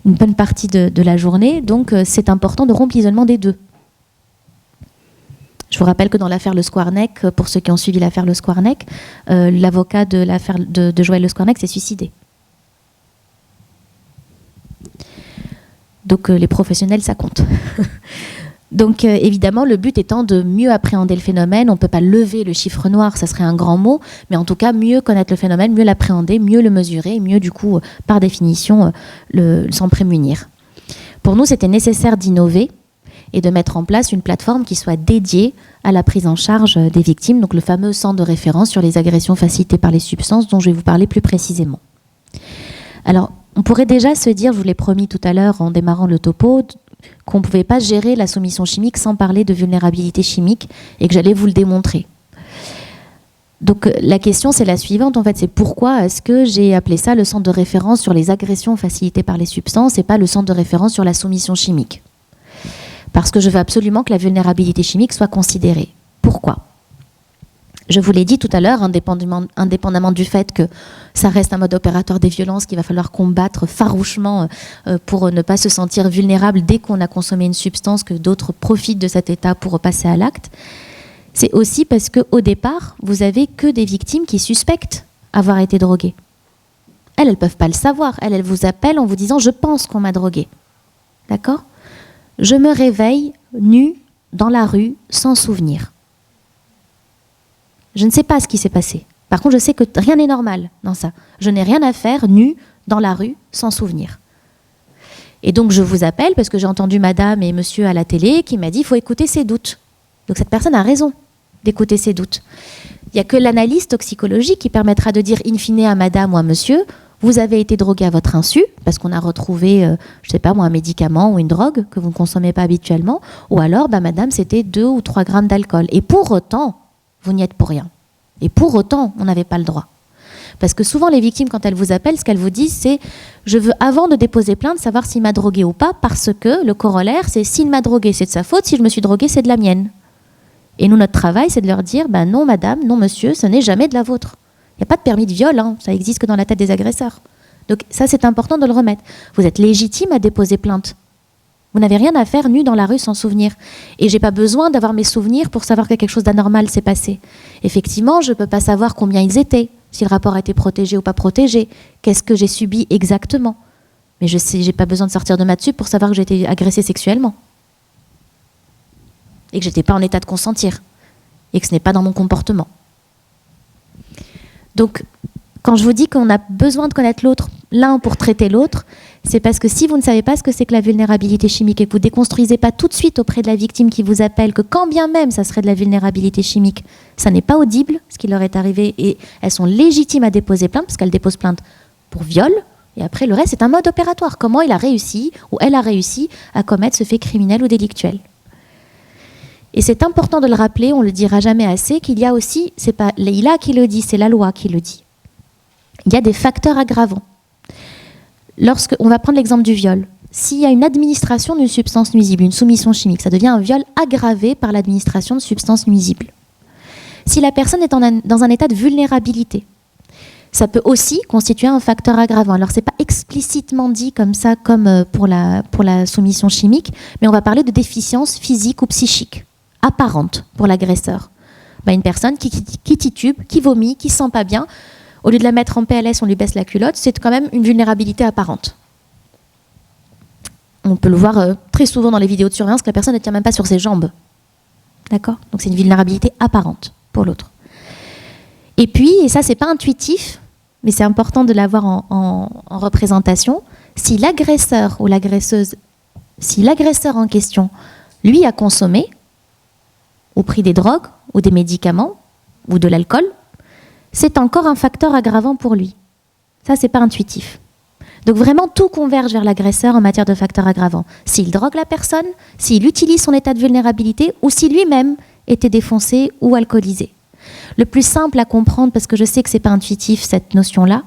bonne partie de la journée. Donc, c'est important de rompre l'isolement des deux. Je vous rappelle que dans l'affaire Le Squarneck, pour ceux qui ont suivi l'affaire Le Squarneck, l'avocat de l'affaire de Joël Le Squarneck s'est suicidé. Donc, les professionnels, ça compte. Donc évidemment, le but étant de mieux appréhender le phénomène. On ne peut pas lever le chiffre noir, ça serait un grand mot, mais en tout cas, mieux connaître le phénomène, mieux l'appréhender, mieux le mesurer, mieux du coup, par définition, s'en prémunir. Pour nous, c'était nécessaire d'innover et de mettre en place une plateforme qui soit dédiée à la prise en charge des victimes, donc le fameux centre de référence sur les agressions facilitées par les substances dont je vais vous parler plus précisément. Alors, on pourrait déjà se dire, je vous l'ai promis tout à l'heure en démarrant le topo, qu'on ne pouvait pas gérer la soumission chimique sans parler de vulnérabilité chimique et que j'allais vous le démontrer. Donc la question c'est la suivante, en fait, c'est pourquoi est-ce que j'ai appelé ça le centre de référence sur les agressions facilitées par les substances et pas le centre de référence sur la soumission chimique? Parce que je veux absolument que la vulnérabilité chimique soit considérée. Pourquoi? Je vous l'ai dit tout à l'heure, indépendamment du fait que ça reste un mode opératoire des violences qu'il va falloir combattre farouchement pour ne pas se sentir vulnérable dès qu'on a consommé une substance, que d'autres profitent de cet état pour passer à l'acte. C'est aussi parce qu'au départ, vous avez que des victimes qui suspectent avoir été droguées. Elles ne peuvent pas le savoir. Elles vous appellent en vous disant « je pense qu'on m'a droguée ». D'accord ? Je me réveille nue dans la rue sans souvenir. Je ne sais pas ce qui s'est passé. Par contre, je sais que rien n'est normal dans ça. Je n'ai rien à faire nu dans la rue sans souvenir. Et donc, je vous appelle parce que j'ai entendu madame et monsieur à la télé qui m'a dit « il faut écouter ses doutes ». Donc, cette personne a raison d'écouter ses doutes. Il n'y a que l'analyse toxicologique qui permettra de dire in fine à madame ou à monsieur « vous avez été drogué à votre insu parce qu'on a retrouvé, je ne sais pas moi, un médicament ou une drogue que vous ne consommez pas habituellement, ou alors, madame, c'était 2 ou 3 grammes d'alcool. Et pour autant, vous n'y êtes pour rien. Et pour autant, on n'avait pas le droit. » Parce que souvent, les victimes, quand elles vous appellent, ce qu'elles vous disent, c'est « je veux, avant de déposer plainte, savoir s'il m'a drogué ou pas, parce que le corollaire, c'est s'il m'a drogué, c'est de sa faute, si je me suis drogué, c'est de la mienne. » Et nous, notre travail, c'est de leur dire « non, madame, non, monsieur, ce n'est jamais de la vôtre. Il n'y a pas de permis de viol, hein, ça existe que dans la tête des agresseurs. » Donc ça, c'est important de le remettre. Vous êtes légitime à déposer plainte. Vous n'avez rien à faire nu dans la rue sans souvenir. Et je n'ai pas besoin d'avoir mes souvenirs pour savoir que quelque chose d'anormal s'est passé. Effectivement, je ne peux pas savoir combien ils étaient, si le rapport a été protégé ou pas protégé, qu'est-ce que j'ai subi exactement. Mais je n'ai pas besoin de sortir de ma dessus pour savoir que j'ai été agressée sexuellement. Et que je n'étais pas en état de consentir. Et que ce n'est pas dans mon comportement. Donc, quand je vous dis qu'on a besoin de connaître l'autre, l'un pour traiter l'autre, c'est parce que si vous ne savez pas ce que c'est que la vulnérabilité chimique et que vous ne déconstruisez pas tout de suite auprès de la victime qui vous appelle, que quand bien même ça serait de la vulnérabilité chimique, ça n'est pas audible, ce qui leur est arrivé, et elles sont légitimes à déposer plainte, parce qu'elles déposent plainte pour viol, et après le reste c'est un mode opératoire, comment il a réussi, ou elle a réussi à commettre ce fait criminel ou délictuel. Et c'est important de le rappeler, on ne le dira jamais assez, qu'il y a aussi, c'est pas Leïla qui le dit, c'est la loi qui le dit. Il y a des facteurs aggravants. On va prendre l'exemple du viol. S'il y a une administration d'une substance nuisible, une soumission chimique, ça devient un viol aggravé par l'administration de substances nuisibles. Si la personne est dans un état de vulnérabilité, ça peut aussi constituer un facteur aggravant. Alors, ce n'est pas explicitement dit comme ça, comme pour la soumission chimique, mais on va parler de déficience physique ou psychique, apparente pour l'agresseur. Une personne qui titube, qui vomit, qui ne se sent pas bien, au lieu de la mettre en PLS, on lui baisse la culotte, c'est quand même une vulnérabilité apparente. On peut le voir très souvent dans les vidéos de surveillance que la personne ne tient même pas sur ses jambes. D'accord ? Donc c'est une vulnérabilité apparente pour l'autre. Et puis, et ça c'est pas intuitif, mais c'est important de l'avoir en représentation, si l'agresseur ou l'agresseuse, si l'agresseur en question, lui a consommé, ou pris des drogues, ou des médicaments, ou de l'alcool, c'est encore un facteur aggravant pour lui. Ça, c'est pas intuitif. Donc vraiment, tout converge vers l'agresseur en matière de facteurs aggravants. S'il drogue la personne, s'il utilise son état de vulnérabilité, ou si lui-même était défoncé ou alcoolisé. Le plus simple à comprendre, parce que je sais que c'est pas intuitif, cette notion-là,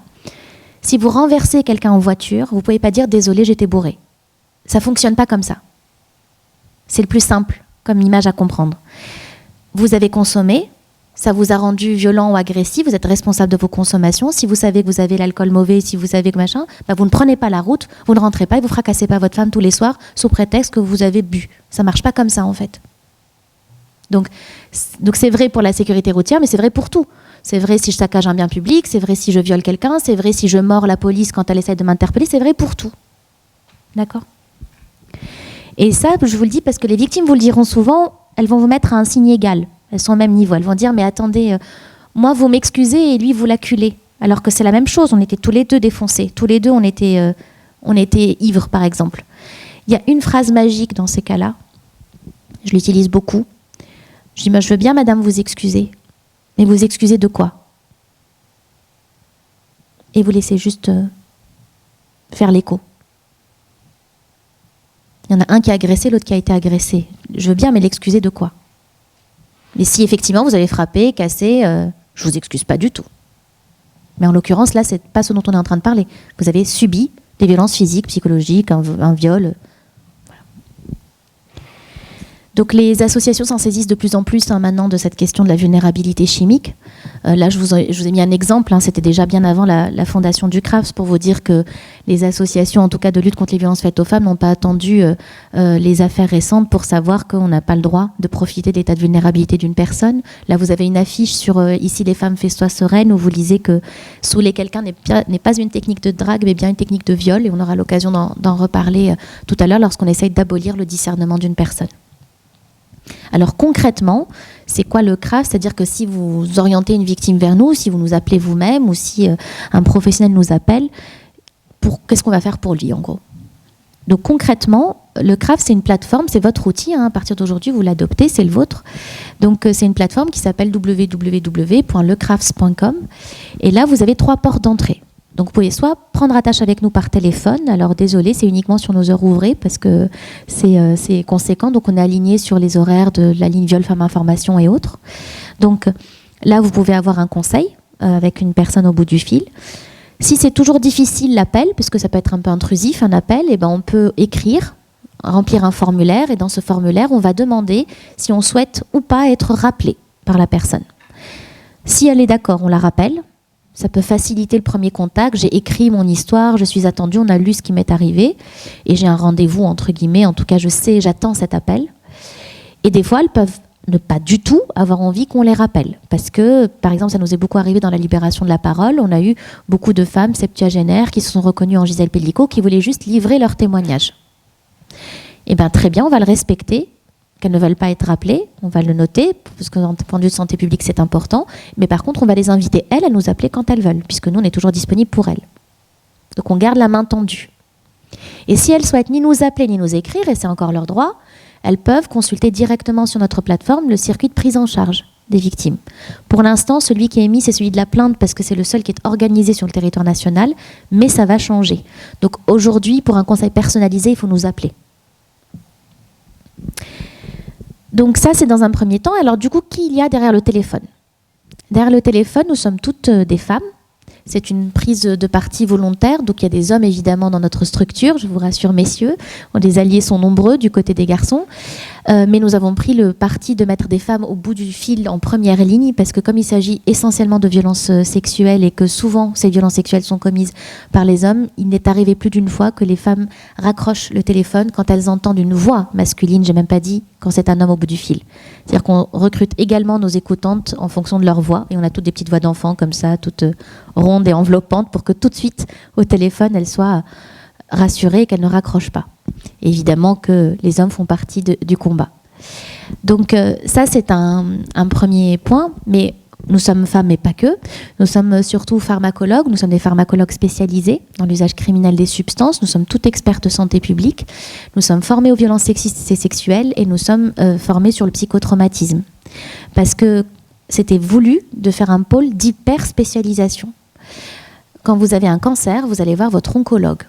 si vous renversez quelqu'un en voiture, vous pouvez pas dire « désolé, j'étais bourré ». Ça fonctionne pas comme ça. C'est le plus simple comme image à comprendre. Vous avez consommé, ça vous a rendu violent ou agressif, vous êtes responsable de vos consommations. Si vous savez que vous avez l'alcool mauvais, si vous savez que machin, vous ne prenez pas la route, vous ne rentrez pas et vous fracassez pas votre femme tous les soirs sous prétexte que vous avez bu. Ça marche pas comme ça en fait. Donc c'est vrai pour la sécurité routière, mais c'est vrai pour tout. C'est vrai si je saccage un bien public, c'est vrai si je viole quelqu'un, c'est vrai si je mords la police quand elle essaie de m'interpeller, c'est vrai pour tout. D'accord ? Et ça, je vous le dis parce que les victimes vous le diront souvent, elles vont vous mettre à un signe égal. Elles sont au même niveau. Elles vont dire, mais attendez, moi, vous m'excusez et lui, vous l'acculez. Alors que c'est la même chose. On était tous les deux défoncés. Tous les deux, on était ivres, par exemple. Il y a une phrase magique dans ces cas-là. Je l'utilise beaucoup. Je dis, je veux bien, madame, vous excuser. Mais vous excusez de quoi ? Et vous laissez juste faire l'écho. Il y en a un qui a agressé, l'autre qui a été agressé. Je veux bien, mais l'excuser de quoi ? Mais si effectivement vous avez frappé, cassé, je vous excuse pas du tout. Mais en l'occurrence, là, c'est pas ce dont on est en train de parler. Vous avez subi des violences physiques, psychologiques, un viol. Voilà. Donc les associations s'en saisissent de plus en plus maintenant de cette question de la vulnérabilité chimique. Là, je vous ai mis un exemple, c'était déjà bien avant la fondation du CRAFS pour vous dire que les associations, en tout cas de lutte contre les violences faites aux femmes, n'ont pas attendu les affaires récentes pour savoir qu'on n'a pas le droit de profiter de l'état de vulnérabilité d'une personne. Là, vous avez une affiche sur « Ici les femmes, fais-toi sereine » où vous lisez que saouler quelqu'un n'est pas une technique de drague, mais bien une technique de viol. Et on aura l'occasion d'en reparler tout à l'heure lorsqu'on essaye d'abolir le discernement d'une personne. Alors concrètement, c'est quoi le CRAF? C'est-à-dire que si vous orientez une victime vers nous, si vous nous appelez vous-même ou si un professionnel nous appelle, qu'est-ce qu'on va faire pour lui en gros? Donc concrètement, le CRAF, c'est une plateforme, c'est votre outil, hein, à partir d'aujourd'hui vous l'adoptez, c'est le vôtre. Donc c'est une plateforme qui s'appelle www.lecrafs.com et là vous avez 3 portes d'entrée. Donc vous pouvez soit prendre attache avec nous par téléphone, alors désolé, c'est uniquement sur nos heures ouvrées parce que c'est conséquent, donc on est aligné sur les horaires de la ligne Viol Femmes Information et autres. Donc là vous pouvez avoir un conseil avec une personne au bout du fil. Si c'est toujours difficile l'appel, parce que ça peut être un peu intrusif un appel, et ben on peut écrire, remplir un formulaire et dans ce formulaire on va demander si on souhaite ou pas être rappelé par la personne. Si elle est d'accord, on la rappelle. Ça peut faciliter le premier contact. J'ai écrit mon histoire, je suis attendue, on a lu ce qui m'est arrivé et j'ai un rendez-vous entre guillemets. En tout cas, je sais, j'attends cet appel. Et des fois, elles peuvent ne pas du tout avoir envie qu'on les rappelle. Parce que, par exemple, ça nous est beaucoup arrivé dans la libération de la parole. On a eu beaucoup de femmes septuagénaires qui se sont reconnues en Gisèle Pelicot qui voulaient juste livrer leur témoignage. Eh bien, très bien, on va le respecter. Qu'elles ne veulent pas être rappelées, on va le noter, parce que d'un point de vue de santé publique, c'est important. Mais par contre, on va les inviter, elles, à nous appeler quand elles veulent, puisque nous, on est toujours disponibles pour elles. Donc, on garde la main tendue. Et si elles souhaitent ni nous appeler, ni nous écrire, et c'est encore leur droit, elles peuvent consulter directement sur notre plateforme le circuit de prise en charge des victimes. Pour l'instant, celui qui est émis, c'est celui de la plainte, parce que c'est le seul qui est organisé sur le territoire national, mais ça va changer. Donc, aujourd'hui, pour un conseil personnalisé, il faut nous appeler. Donc ça, c'est dans un premier temps. Alors du coup, qui il y a derrière le téléphone? Derrière le téléphone, nous sommes toutes des femmes. C'est une prise de parti volontaire. Donc il y a des hommes, évidemment, dans notre structure. Je vous rassure, messieurs. Les alliés sont nombreux du côté des garçons. Mais nous avons pris le parti de mettre des femmes au bout du fil en première ligne parce que comme il s'agit essentiellement de violences sexuelles et que souvent ces violences sexuelles sont commises par les hommes, il n'est arrivé plus d'une fois que les femmes raccrochent le téléphone quand elles entendent une voix masculine, j'ai même pas dit quand c'est un homme au bout du fil. C'est-à-dire qu'on recrute également nos écoutantes en fonction de leur voix et on a toutes des petites voix d'enfants comme ça, toutes rondes et enveloppantes pour que tout de suite au téléphone elles soient rassurées et qu'elles ne raccrochent pas. Évidemment que les hommes font partie du combat. Donc ça, c'est un premier point, mais nous sommes femmes, mais pas que. Nous sommes surtout pharmacologues, nous sommes des pharmacologues spécialisés dans l'usage criminel des substances, nous sommes toutes expertes santé publique, nous sommes formés aux violences sexistes et sexuelles et nous sommes formés sur le psychotraumatisme. Parce que c'était voulu de faire un pôle d'hyper-spécialisation. Quand vous avez un cancer, vous allez voir votre oncologue.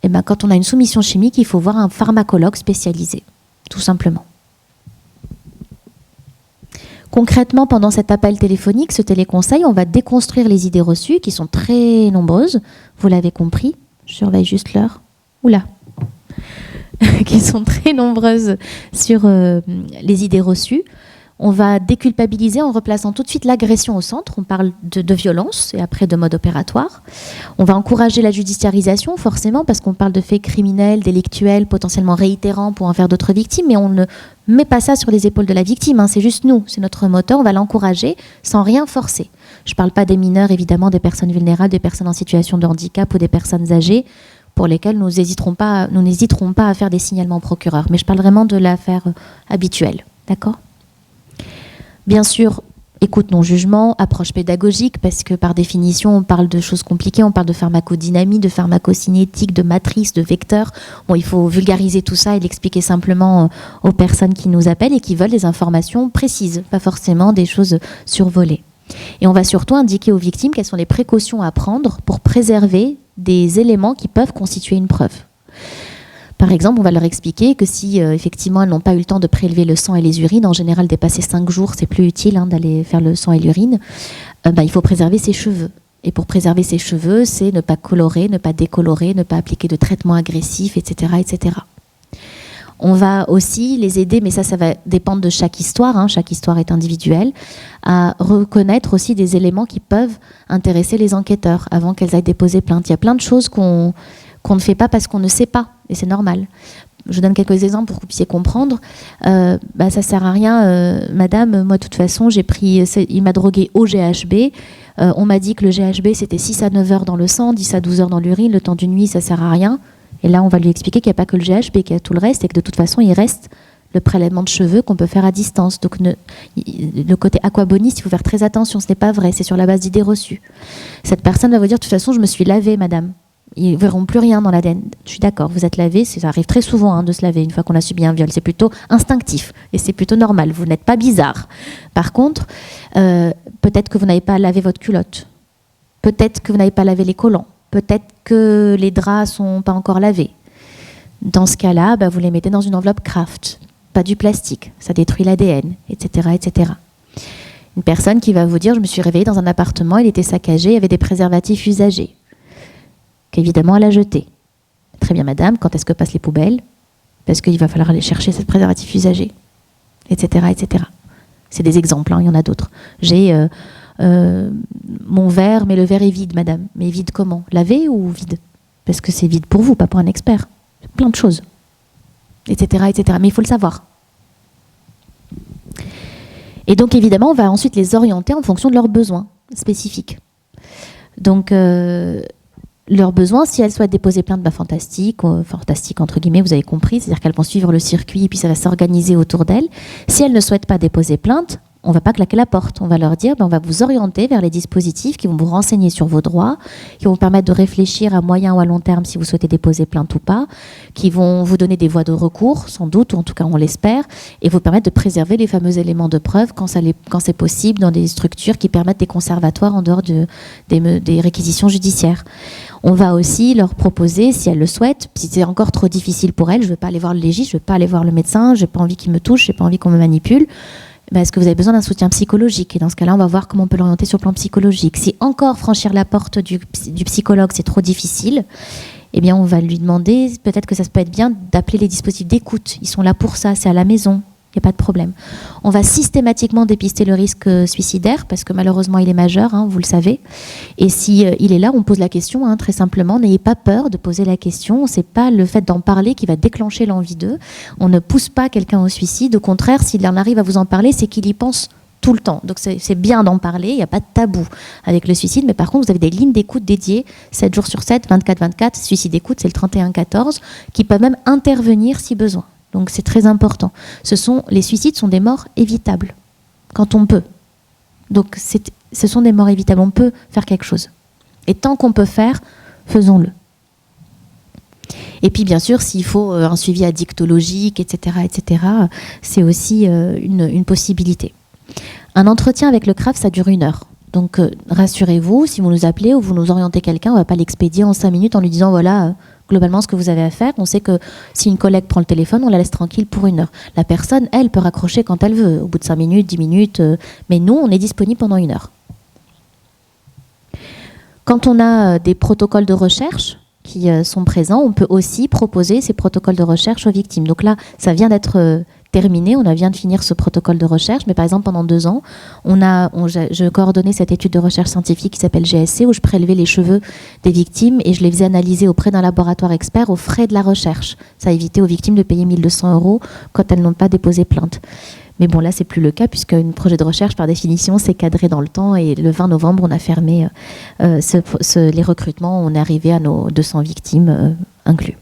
Et ben, quand on a une soumission chimique, il faut voir un pharmacologue spécialisé, tout simplement. Concrètement, pendant cet appel téléphonique, ce téléconseil, on va déconstruire les idées reçues, qui sont très nombreuses, vous l'avez compris, je surveille juste l'heure, oula, qui sont très nombreuses sur les idées reçues. On va déculpabiliser en replaçant tout de suite l'agression au centre. On parle de violence et après de mode opératoire. On va encourager la judiciarisation, forcément, parce qu'on parle de faits criminels, délictuels, potentiellement réitérants pour en faire d'autres victimes, mais on ne met pas ça sur les épaules de la victime. Hein. C'est juste nous, c'est notre moteur. On va l'encourager sans rien forcer. Je ne parle pas des mineurs, évidemment, des personnes vulnérables, des personnes en situation de handicap ou des personnes âgées, pour lesquelles nous n'hésiterons pas à faire des signalements au procureur. Mais je parle vraiment de l'affaire habituelle. D'accord ? Bien sûr, écoute non-jugement, approche pédagogique, parce que par définition, on parle de choses compliquées, on parle de pharmacodynamie, de pharmacocinétique, de matrice, de vecteurs. Bon, il faut vulgariser tout ça et l'expliquer simplement aux personnes qui nous appellent et qui veulent des informations précises, pas forcément des choses survolées. Et on va surtout indiquer aux victimes quelles sont les précautions à prendre pour préserver des éléments qui peuvent constituer une preuve. Par exemple, on va leur expliquer que si effectivement elles n'ont pas eu le temps de prélever le sang et les urines, en général dépasser 5 jours, c'est plus utile d'aller faire le sang et l'urine, il faut préserver ses cheveux. Et pour préserver ses cheveux, c'est ne pas colorer, ne pas décolorer, ne pas appliquer de traitements agressifs, etc., etc. On va aussi les aider, mais ça va dépendre de chaque histoire, chaque histoire est individuelle, à reconnaître aussi des éléments qui peuvent intéresser les enquêteurs avant qu'elles aillent déposer plainte. Il y a plein de choses qu'on ne fait pas parce qu'on ne sait pas, et c'est normal. Je donne quelques exemples pour que vous puissiez comprendre. Ça sert à rien, madame, moi de toute façon, il m'a drogué au GHB, on m'a dit que le GHB c'était 6 à 9 heures dans le sang, 10 à 12 heures dans l'urine, le temps d'une nuit ça sert à rien. Et là on va lui expliquer qu'il n'y a pas que le GHB, qu'il y a tout le reste, et que de toute façon il reste le prélèvement de cheveux qu'on peut faire à distance. Donc le côté aquaboniste, il faut faire très attention, ce n'est pas vrai, c'est sur la base d'idées reçues. Cette personne va vous dire, de toute façon, je me suis lavée, madame. Ils ne verront plus rien dans l'ADN. Je suis d'accord, vous êtes lavé, ça arrive très souvent de se laver une fois qu'on a subi un viol. C'est plutôt instinctif et c'est plutôt normal, vous n'êtes pas bizarre. Par contre, peut-être que vous n'avez pas lavé votre culotte, peut-être que vous n'avez pas lavé les collants, peut-être que les draps ne sont pas encore lavés. Dans ce cas-là, vous les mettez dans une enveloppe Kraft, pas du plastique, ça détruit l'ADN, etc., etc. Une personne qui va vous dire, je me suis réveillée dans un appartement, il était saccagé, il y avait des préservatifs usagés, qu'évidemment elle a jeté. Très bien madame, quand est-ce que passent les poubelles? Parce qu'il va falloir aller chercher ces préservatifs usagés, etc., etc. C'est des exemples, il y en a d'autres. J'ai mon verre, mais le verre est vide madame. Mais vide comment? Lavé ou vide? Parce que c'est vide pour vous, pas pour un expert. Plein de choses, etc., etc. Mais il faut le savoir. Et donc, évidemment, on va ensuite les orienter en fonction de leurs besoins spécifiques. Donc, leurs besoins, si elles souhaitent déposer plainte, fantastique, fantastique entre guillemets, vous avez compris, c'est-à-dire qu'elles vont suivre le circuit et puis ça va s'organiser autour d'elles. Si elles ne souhaitent pas déposer plainte, on ne va pas claquer la porte. On va leur dire, on va vous orienter vers les dispositifs qui vont vous renseigner sur vos droits, qui vont vous permettre de réfléchir à moyen ou à long terme si vous souhaitez déposer plainte ou pas, qui vont vous donner des voies de recours, sans doute, ou en tout cas on l'espère, et vous permettre de préserver les fameux éléments de preuve quand c'est possible dans des structures qui permettent des conservatoires en dehors des réquisitions judiciaires. On va aussi leur proposer, si elles le souhaitent, si c'est encore trop difficile pour elles, je ne veux pas aller voir le légiste, je ne veux pas aller voir le médecin, je n'ai pas envie qu'il me touche, je n'ai pas envie qu'on me manipule, est-ce que vous avez besoin d'un soutien psychologique? Et dans ce cas-là, on va voir comment on peut l'orienter sur le plan psychologique. Si encore franchir la porte du psychologue, c'est trop difficile, eh bien, on va lui demander, peut-être que ça peut être bien d'appeler les dispositifs d'écoute. Ils sont là pour ça, c'est à la maison. Il n'y a pas de problème. On va systématiquement dépister le risque suicidaire, parce que malheureusement, il est majeur, vous le savez. Et si il est là, on pose la question, très simplement. N'ayez pas peur de poser la question. Ce n'est pas le fait d'en parler qui va déclencher l'envie d'eux. On ne pousse pas quelqu'un au suicide. Au contraire, s'il en arrive à vous en parler, c'est qu'il y pense tout le temps. Donc c'est bien d'en parler. Il n'y a pas de tabou avec le suicide. Mais par contre, vous avez des lignes d'écoute dédiées, 7 jours sur 7, 24/24. Suicide écoute, c'est le 31-14, qui peuvent même intervenir si besoin. Donc c'est très important. Les suicides sont des morts évitables, quand on peut. Donc ce sont des morts évitables, on peut faire quelque chose. Et tant qu'on peut faire, faisons-le. Et puis bien sûr, s'il faut un suivi addictologique, etc., c'est aussi une possibilité. Un entretien avec le CRAF, ça dure 1 heure. Donc rassurez-vous, si vous nous appelez ou vous nous orientez quelqu'un, on ne va pas l'expédier en 5 minutes en lui disant voilà... globalement, ce que vous avez à faire, on sait que si une collègue prend le téléphone, on la laisse tranquille pour 1 heure. La personne, elle, peut raccrocher quand elle veut, au bout de 5 minutes, 10 minutes, mais nous, on est disponible pendant 1 heure. Quand on a des protocoles de recherche qui sont présents, on peut aussi proposer ces protocoles de recherche aux victimes. Donc là, ça vient d'être terminé, on vient de finir ce protocole de recherche, mais par exemple pendant 2 ans, je coordonnais cette étude de recherche scientifique qui s'appelle GSC, où je prélevais les cheveux des victimes et je les faisais analyser auprès d'un laboratoire expert aux frais de la recherche. Ça a évité aux victimes de payer 1 200 € quand elles n'ont pas déposé plainte. Mais bon, là, c'est plus le cas, puisque un projet de recherche, par définition, c'est cadré dans le temps. Et le 20 novembre, on a fermé les recrutements. On est arrivé à nos 200 victimes inclus.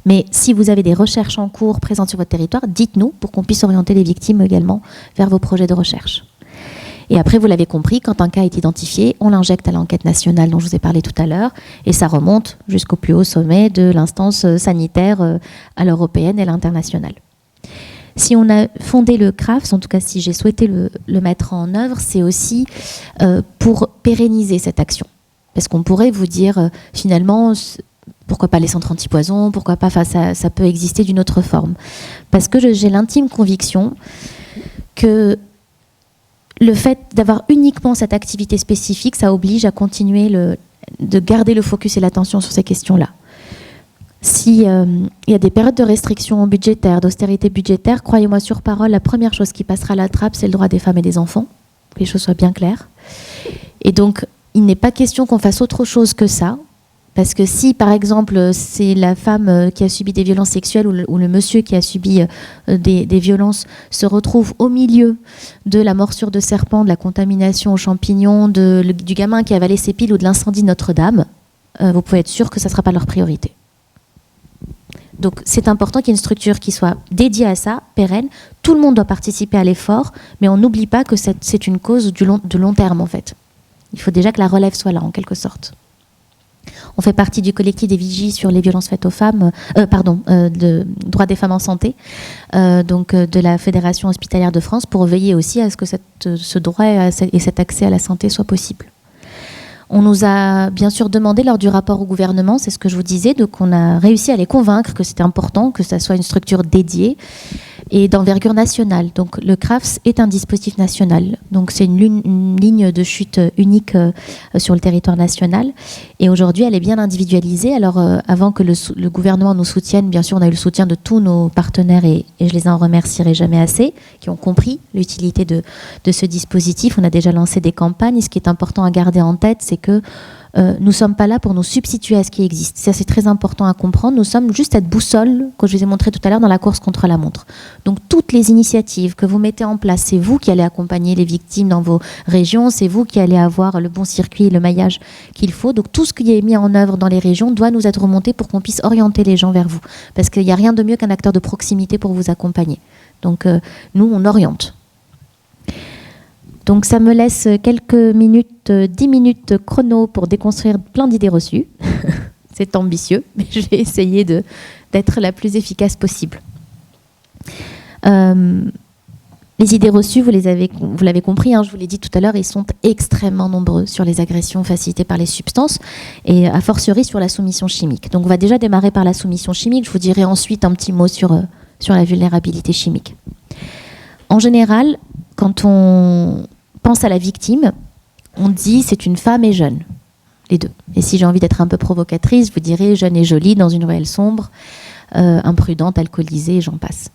Mais si vous avez des recherches en cours présentes sur votre territoire, dites-nous pour qu'on puisse orienter les victimes également vers vos projets de recherche. Et après, vous l'avez compris, quand un cas est identifié, on l'injecte à l'enquête nationale dont je vous ai parlé tout à l'heure, et ça remonte jusqu'au plus haut sommet de l'instance sanitaire à l'européenne et à l'internationale. Si on a fondé le CRAFS, en tout cas si j'ai souhaité le mettre en œuvre, c'est aussi pour pérenniser cette action. Parce qu'on pourrait vous dire, finalement, pourquoi pas les centres antipoison, pourquoi pas, ça peut exister d'une autre forme. Parce que j'ai l'intime conviction que le fait d'avoir uniquement cette activité spécifique, ça oblige à continuer de garder le focus et l'attention sur ces questions-là. S'il y a des périodes de restrictions budgétaires, d'austérité budgétaire, croyez-moi sur parole, la première chose qui passera à la trappe, c'est le droit des femmes et des enfants, que les choses soient bien claires. Et donc, il n'est pas question qu'on fasse autre chose que ça, parce que si, par exemple, c'est la femme qui a subi des violences sexuelles ou le monsieur qui a subi des violences se retrouve au milieu de la morsure de serpent, de la contamination aux champignons, du gamin qui a avalé ses piles ou de l'incendie de Notre-Dame, vous pouvez être sûr que ça ne sera pas leur priorité. Donc c'est important qu'il y ait une structure qui soit dédiée à ça, pérenne. Tout le monde doit participer à l'effort, mais on n'oublie pas que c'est une cause de long terme en fait. Il faut déjà que la relève soit là en quelque sorte. On fait partie du collectif des vigies sur les violences faites aux femmes, de droits des femmes en santé, de la Fédération hospitalière de France, pour veiller aussi à ce que ce droit et cet accès à la santé soit possible. On nous a bien sûr demandé lors du rapport au gouvernement, c'est ce que je vous disais, donc on a réussi à les convaincre que c'était important que ça soit une structure dédiée et d'envergure nationale. Donc le CRAFS est un dispositif national, donc c'est une ligne de chute unique sur le territoire national, et aujourd'hui elle est bien individualisée. Alors avant que le gouvernement nous soutienne, bien sûr on a eu le soutien de tous nos partenaires et je les en remercierai jamais assez, qui ont compris l'utilité de ce dispositif. On a déjà lancé des campagnes, et ce qui est important à garder en tête, c'est que nous ne sommes pas là pour nous substituer à ce qui existe. Ça, c'est très important à comprendre. Nous sommes juste cette boussole que je vous ai montré tout à l'heure dans la course contre la montre. Donc, toutes les initiatives que vous mettez en place, c'est vous qui allez accompagner les victimes dans vos régions, c'est vous qui allez avoir le bon circuit et le maillage qu'il faut. Donc, tout ce qui est mis en œuvre dans les régions doit nous être remonté pour qu'on puisse orienter les gens vers vous. Parce qu'il n'y a rien de mieux qu'un acteur de proximité pour vous accompagner. Donc, nous, on oriente. Donc ça me laisse quelques minutes, 10 minutes chrono pour déconstruire plein d'idées reçues. C'est ambitieux, mais je vais essayer d'être la plus efficace possible. Les idées reçues, vous l'avez compris, je vous l'ai dit tout à l'heure, ils sont extrêmement nombreux sur les agressions facilitées par les substances et a fortiori sur la soumission chimique. Donc on va déjà démarrer par la soumission chimique, je vous dirai ensuite un petit mot sur la vulnérabilité chimique. En général, quand on pense à la victime, on dit c'est une femme et jeune, les deux. Et si j'ai envie d'être un peu provocatrice, vous direz jeune et jolie dans une ruelle sombre, imprudente, alcoolisée, j'en passe.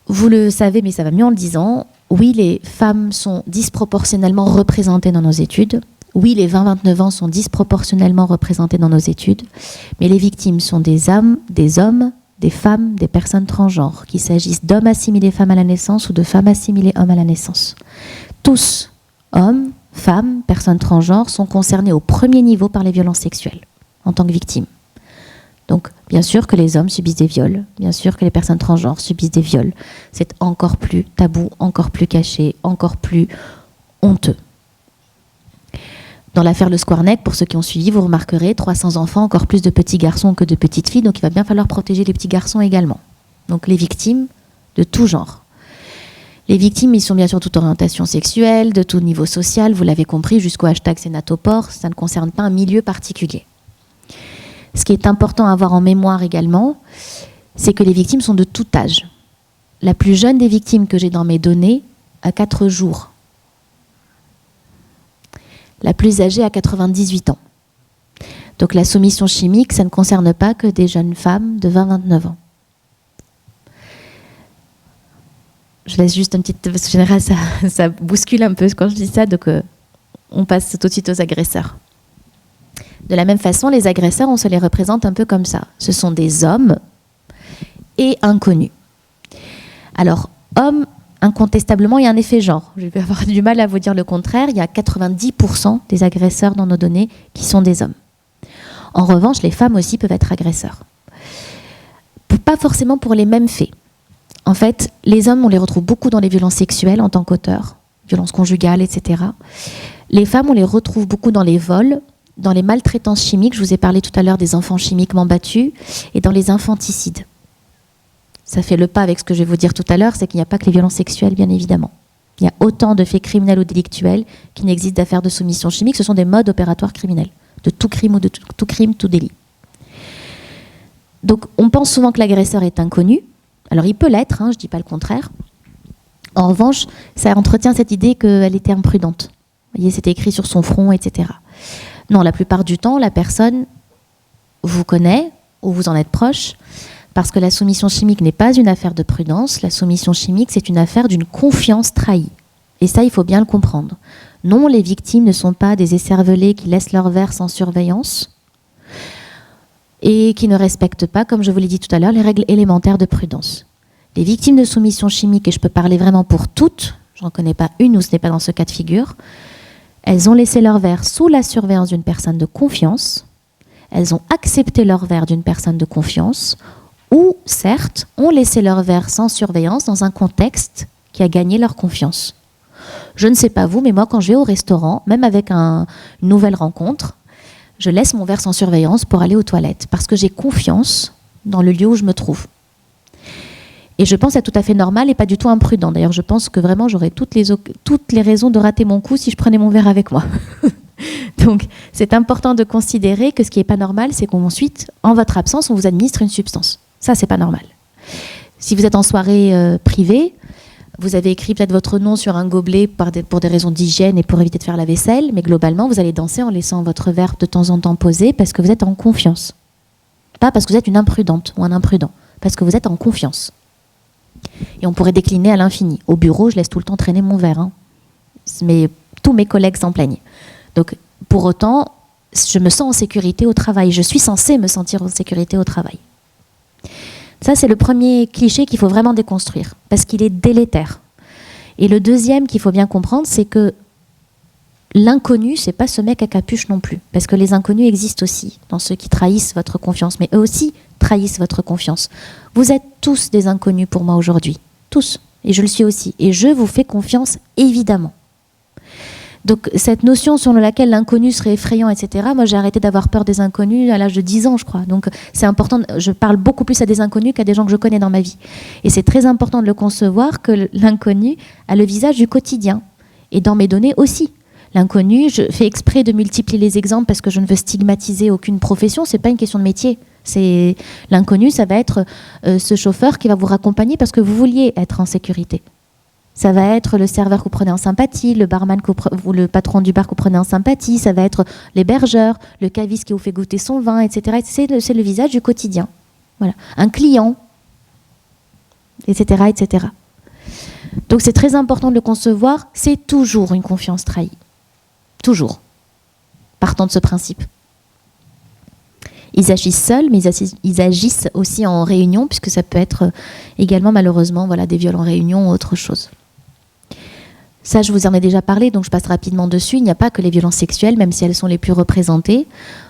Vous le savez, mais ça va mieux en le disant, oui, les femmes sont disproportionnellement représentées dans nos études. Oui, les 20-29 ans sont disproportionnellement représentés dans nos études. Mais les victimes sont des hommes, des femmes, des personnes transgenres, qu'il s'agisse d'hommes assimilés femmes à la naissance ou de femmes assimilées hommes à la naissance. Tous, hommes, femmes, personnes transgenres, sont concernés au premier niveau par les violences sexuelles, en tant que victimes. Donc, bien sûr que les hommes subissent des viols, bien sûr que les personnes transgenres subissent des viols. C'est encore plus tabou, encore plus caché, encore plus honteux. Dans l'affaire Le Squarneck, pour ceux qui ont suivi, vous remarquerez 300 enfants, encore plus de petits garçons que de petites filles, donc il va bien falloir protéger les petits garçons également. Donc les victimes de tout genre. Les victimes, ils sont bien sûr toute orientation sexuelle, de tout niveau social, vous l'avez compris, jusqu'au hashtag Sénatopor, ça ne concerne pas un milieu particulier. Ce qui est important à avoir en mémoire également, c'est que les victimes sont de tout âge. La plus jeune des victimes que j'ai dans mes données a 4 jours. La plus âgée a 98 ans. Donc la soumission chimique, ça ne concerne pas que des jeunes femmes de 20-29 ans. Je laisse juste une petite... Parce qu'en général, ça bouscule un peu quand je dis ça, donc on passe tout de suite aux agresseurs. De la même façon, les agresseurs, on se les représente un peu comme ça. Ce sont des hommes et inconnus. Alors, hommes, incontestablement, il y a un effet genre. Je vais avoir du mal à vous dire le contraire. Il y a 90% des agresseurs dans nos données qui sont des hommes. En revanche, les femmes aussi peuvent être agresseurs. Pas forcément pour les mêmes faits. En fait, les hommes, on les retrouve beaucoup dans les violences sexuelles en tant qu'auteurs, violences conjugales, etc. Les femmes, on les retrouve beaucoup dans les vols, dans les maltraitances chimiques. Je vous ai parlé tout à l'heure des enfants chimiquement battus, et dans les infanticides. Ça fait le pas avec ce que je vais vous dire tout à l'heure, c'est qu'il n'y a pas que les violences sexuelles, bien évidemment. Il y a autant de faits criminels ou délictuels qu'il n'existe d'affaires de soumission chimique. Ce sont des modes opératoires criminels, de tout crime ou de tout crime, tout délit. Donc, on pense souvent que l'agresseur est inconnu. Alors, il peut l'être, je ne dis pas le contraire. En revanche, ça entretient cette idée qu'elle était imprudente. Vous voyez, c'était écrit sur son front, etc. Non, la plupart du temps, la personne vous connaît ou vous en êtes proche, parce que la soumission chimique n'est pas une affaire de prudence. La soumission chimique, c'est une affaire d'une confiance trahie. Et ça, il faut bien le comprendre. Non, les victimes ne sont pas des écervelés qui laissent leur verre sans surveillance et qui ne respectent pas, comme je vous l'ai dit tout à l'heure, les règles élémentaires de prudence. Les victimes de soumission chimique, et je peux parler vraiment pour toutes, je n'en connais pas une où ce n'est pas dans ce cas de figure, elles ont laissé leur verre sous la surveillance d'une personne de confiance, elles ont accepté leur verre d'une personne de confiance ou, certes, ont laissé leur verre sans surveillance dans un contexte qui a gagné leur confiance. Je ne sais pas vous, mais moi, quand je vais au restaurant, même avec une nouvelle rencontre, je laisse mon verre sans surveillance pour aller aux toilettes, parce que j'ai confiance dans le lieu où je me trouve. Et je pense être tout à fait normal et pas du tout imprudent. D'ailleurs, je pense que vraiment, j'aurais toutes les raisons de rater mon coup si je prenais mon verre avec moi. Donc, c'est important de considérer que ce qui n'est pas normal, c'est qu'ensuite, en votre absence, on vous administre une substance. Ça, c'est pas normal. Si vous êtes en soirée privée, vous avez écrit peut-être votre nom sur un gobelet pour des raisons d'hygiène et pour éviter de faire la vaisselle, mais globalement, vous allez danser en laissant votre verre de temps en temps posé parce que vous êtes en confiance. Pas parce que vous êtes une imprudente ou un imprudent, parce que vous êtes en confiance. Et on pourrait décliner à l'infini. Au bureau, je laisse tout le temps traîner mon verre. Mais tous mes collègues s'en plaignent. Donc, pour autant, je me sens en sécurité au travail. Je suis censée me sentir en sécurité au travail. Ça, c'est le premier cliché qu'il faut vraiment déconstruire, parce qu'il est délétère. Et le deuxième qu'il faut bien comprendre, c'est que l'inconnu, c'est pas ce mec à capuche non plus. Parce que les inconnus existent aussi, dans ceux qui trahissent votre confiance. Mais eux aussi trahissent votre confiance. Vous êtes tous des inconnus pour moi aujourd'hui. Tous. Et je le suis aussi. Et je vous fais confiance, évidemment. Donc, cette notion selon laquelle l'inconnu serait effrayant, etc., moi, j'ai arrêté d'avoir peur des inconnus à l'âge de 10 ans, je crois. Donc, c'est important. Je parle beaucoup plus à des inconnus qu'à des gens que je connais dans ma vie. Et c'est très important de le concevoir que l'inconnu a le visage du quotidien. Et dans mes données aussi. L'inconnu, je fais exprès de multiplier les exemples parce que je ne veux stigmatiser aucune profession. C'est pas une question de métier. C'est l'inconnu, ça va être ce chauffeur qui va vous raccompagner parce que vous vouliez être en sécurité. Ça va être le serveur que vous prenez en sympathie, le barman ou le patron du bar que vous prenez en sympathie. Ça va être l'hébergeur, le caviste qui vous fait goûter son vin, etc. C'est le visage du quotidien. Voilà. Un client, etc., etc. Donc c'est très important de le concevoir. C'est toujours une confiance trahie. Toujours. Partant de ce principe. Ils agissent seuls, mais ils agissent aussi en réunion, puisque ça peut être également, malheureusement, voilà, des viols en réunion ou autre chose. Ça, je vous en ai déjà parlé, donc je passe rapidement dessus. Il n'y a pas que les violences sexuelles, même si elles sont les plus représentées.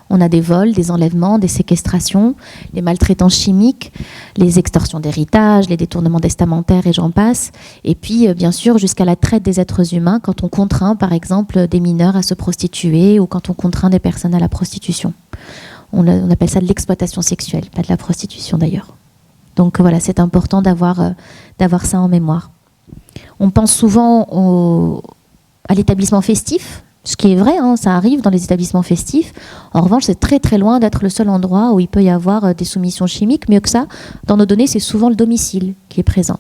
On a des vols, des enlèvements, des séquestrations, les maltraitances chimiques, les extorsions d'héritage, les détournements testamentaires et j'en passe. Et puis, bien sûr, jusqu'à la traite des êtres humains, quand on contraint, par exemple, des mineurs à se prostituer ou quand on contraint des personnes à la prostitution. On appelle ça de l'exploitation sexuelle, pas de la prostitution d'ailleurs. Donc voilà, c'est important d'avoir ça en mémoire. On pense souvent à l'établissement festif, ce qui est vrai, hein, ça arrive dans les établissements festifs. En revanche, c'est très très loin d'être le seul endroit où il peut y avoir des soumissions chimiques. Mieux que ça, dans nos données, c'est souvent le domicile qui est présent.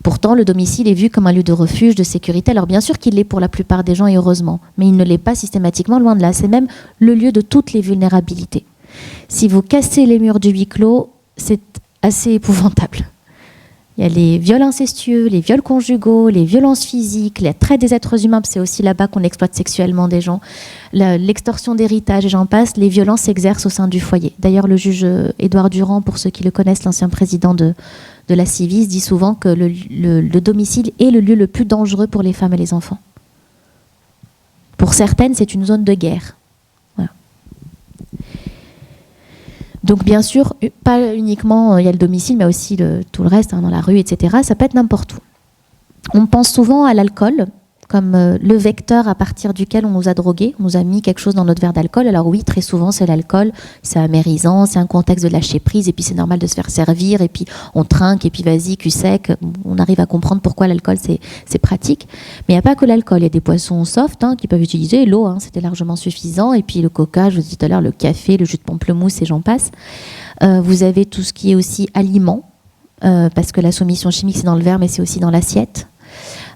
Pourtant, le domicile est vu comme un lieu de refuge, de sécurité. Alors bien sûr qu'il l'est pour la plupart des gens et heureusement, mais il ne l'est pas systématiquement, loin de là. C'est même le lieu de toutes les vulnérabilités. Si vous cassez les murs du huis clos, c'est assez épouvantable. Il y a les viols incestueux, les viols conjugaux, les violences physiques, la traite des êtres humains, c'est aussi là-bas qu'on exploite sexuellement des gens, l'extorsion d'héritage et j'en passe, les violences s'exercent au sein du foyer. D'ailleurs, le juge Édouard Durand, pour ceux qui le connaissent, l'ancien président de la Civis, dit souvent que le domicile est le lieu le plus dangereux pour les femmes et les enfants. Pour certaines, c'est une zone de guerre. Voilà. Donc bien sûr, pas uniquement il y a le domicile, mais aussi tout le reste, hein, dans la rue, etc. Ça peut être n'importe où. On pense souvent à l'alcool comme le vecteur à partir duquel on nous a drogués, on nous a mis quelque chose dans notre verre d'alcool. Alors oui, très souvent c'est l'alcool, c'est amérisant, c'est un contexte de lâcher prise, et puis c'est normal de se faire servir, et puis on trinque, et puis vas-y, cul sec. On arrive à comprendre pourquoi l'alcool c'est pratique. Mais il n'y a pas que l'alcool, il y a des boissons soft qui peuvent utiliser, l'eau, c'était largement suffisant, et puis le coca, je vous disais tout à l'heure, le café, le jus de pamplemousse, et j'en passe. Vous avez tout ce qui est aussi aliments, parce que la soumission chimique c'est dans le verre, mais c'est aussi dans l'assiette.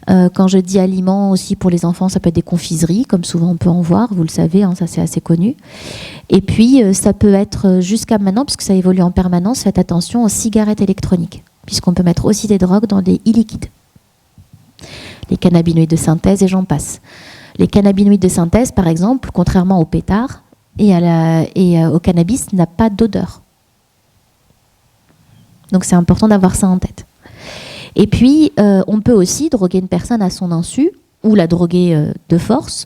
Quand je dis aliments aussi pour les enfants, ça peut être des confiseries, comme souvent on peut en voir, vous le savez, ça c'est assez connu. Et puis ça peut être jusqu'à maintenant, puisque ça évolue en permanence, faites attention aux cigarettes électroniques, puisqu'on peut mettre aussi des drogues dans des e-liquides. Les cannabinoïdes de synthèse et j'en passe. Les cannabinoïdes de synthèse, par exemple, contrairement au pétard et au cannabis, n'a pas d'odeur. Donc c'est important d'avoir ça en tête. Et puis, on peut aussi droguer une personne à son insu, ou la droguer de force,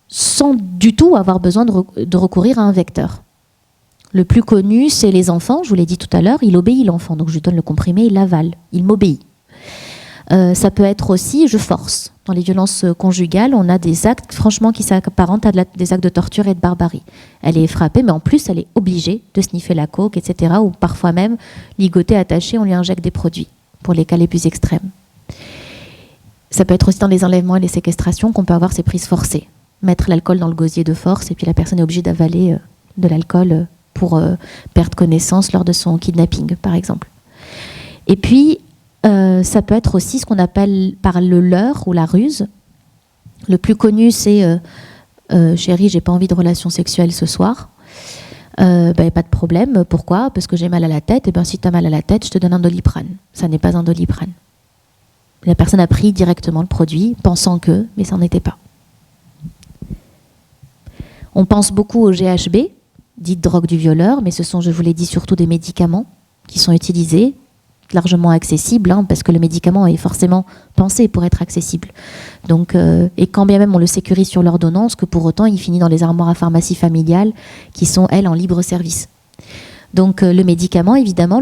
sans du tout avoir besoin de recourir à un vecteur. Le plus connu, c'est les enfants. Je vous l'ai dit tout à l'heure, il obéit l'enfant. Donc je lui donne le comprimé, il l'avale, il m'obéit. Ça peut être aussi, je force. Dans les violences conjugales, on a des actes, franchement, qui s'apparentent à des actes de torture et de barbarie. Elle est frappée, mais en plus, elle est obligée de sniffer la coke, etc. Ou parfois même, ligotée, attachée, on lui injecte des produits, pour les cas les plus extrêmes. Ça peut être aussi dans les enlèvements et les séquestrations qu'on peut avoir ces prises forcées. Mettre l'alcool dans le gosier de force, et puis la personne est obligée d'avaler de l'alcool pour perdre connaissance lors de son kidnapping, par exemple. Et puis, ça peut être aussi ce qu'on appelle par le leurre ou la ruse. Le plus connu, c'est chérie, j'ai pas envie de relation sexuelle ce soir. Pas de problème. Pourquoi ? Parce que j'ai mal à la tête. Et bien, si tu as mal à la tête, je te donne un Doliprane. Ça n'est pas un Doliprane. La personne a pris directement le produit, pensant que, mais ça n'en était pas. On pense beaucoup au GHB, dite drogue du violeur, mais ce sont, je vous l'ai dit, surtout des médicaments qui sont utilisés, largement accessibles, parce que le médicament est forcément pensé pour être accessible. Donc, et quand bien même on le sécurise sur l'ordonnance, que pour autant il finit dans les armoires à pharmacie familiale qui sont, elles, en libre service. Donc le médicament, évidemment,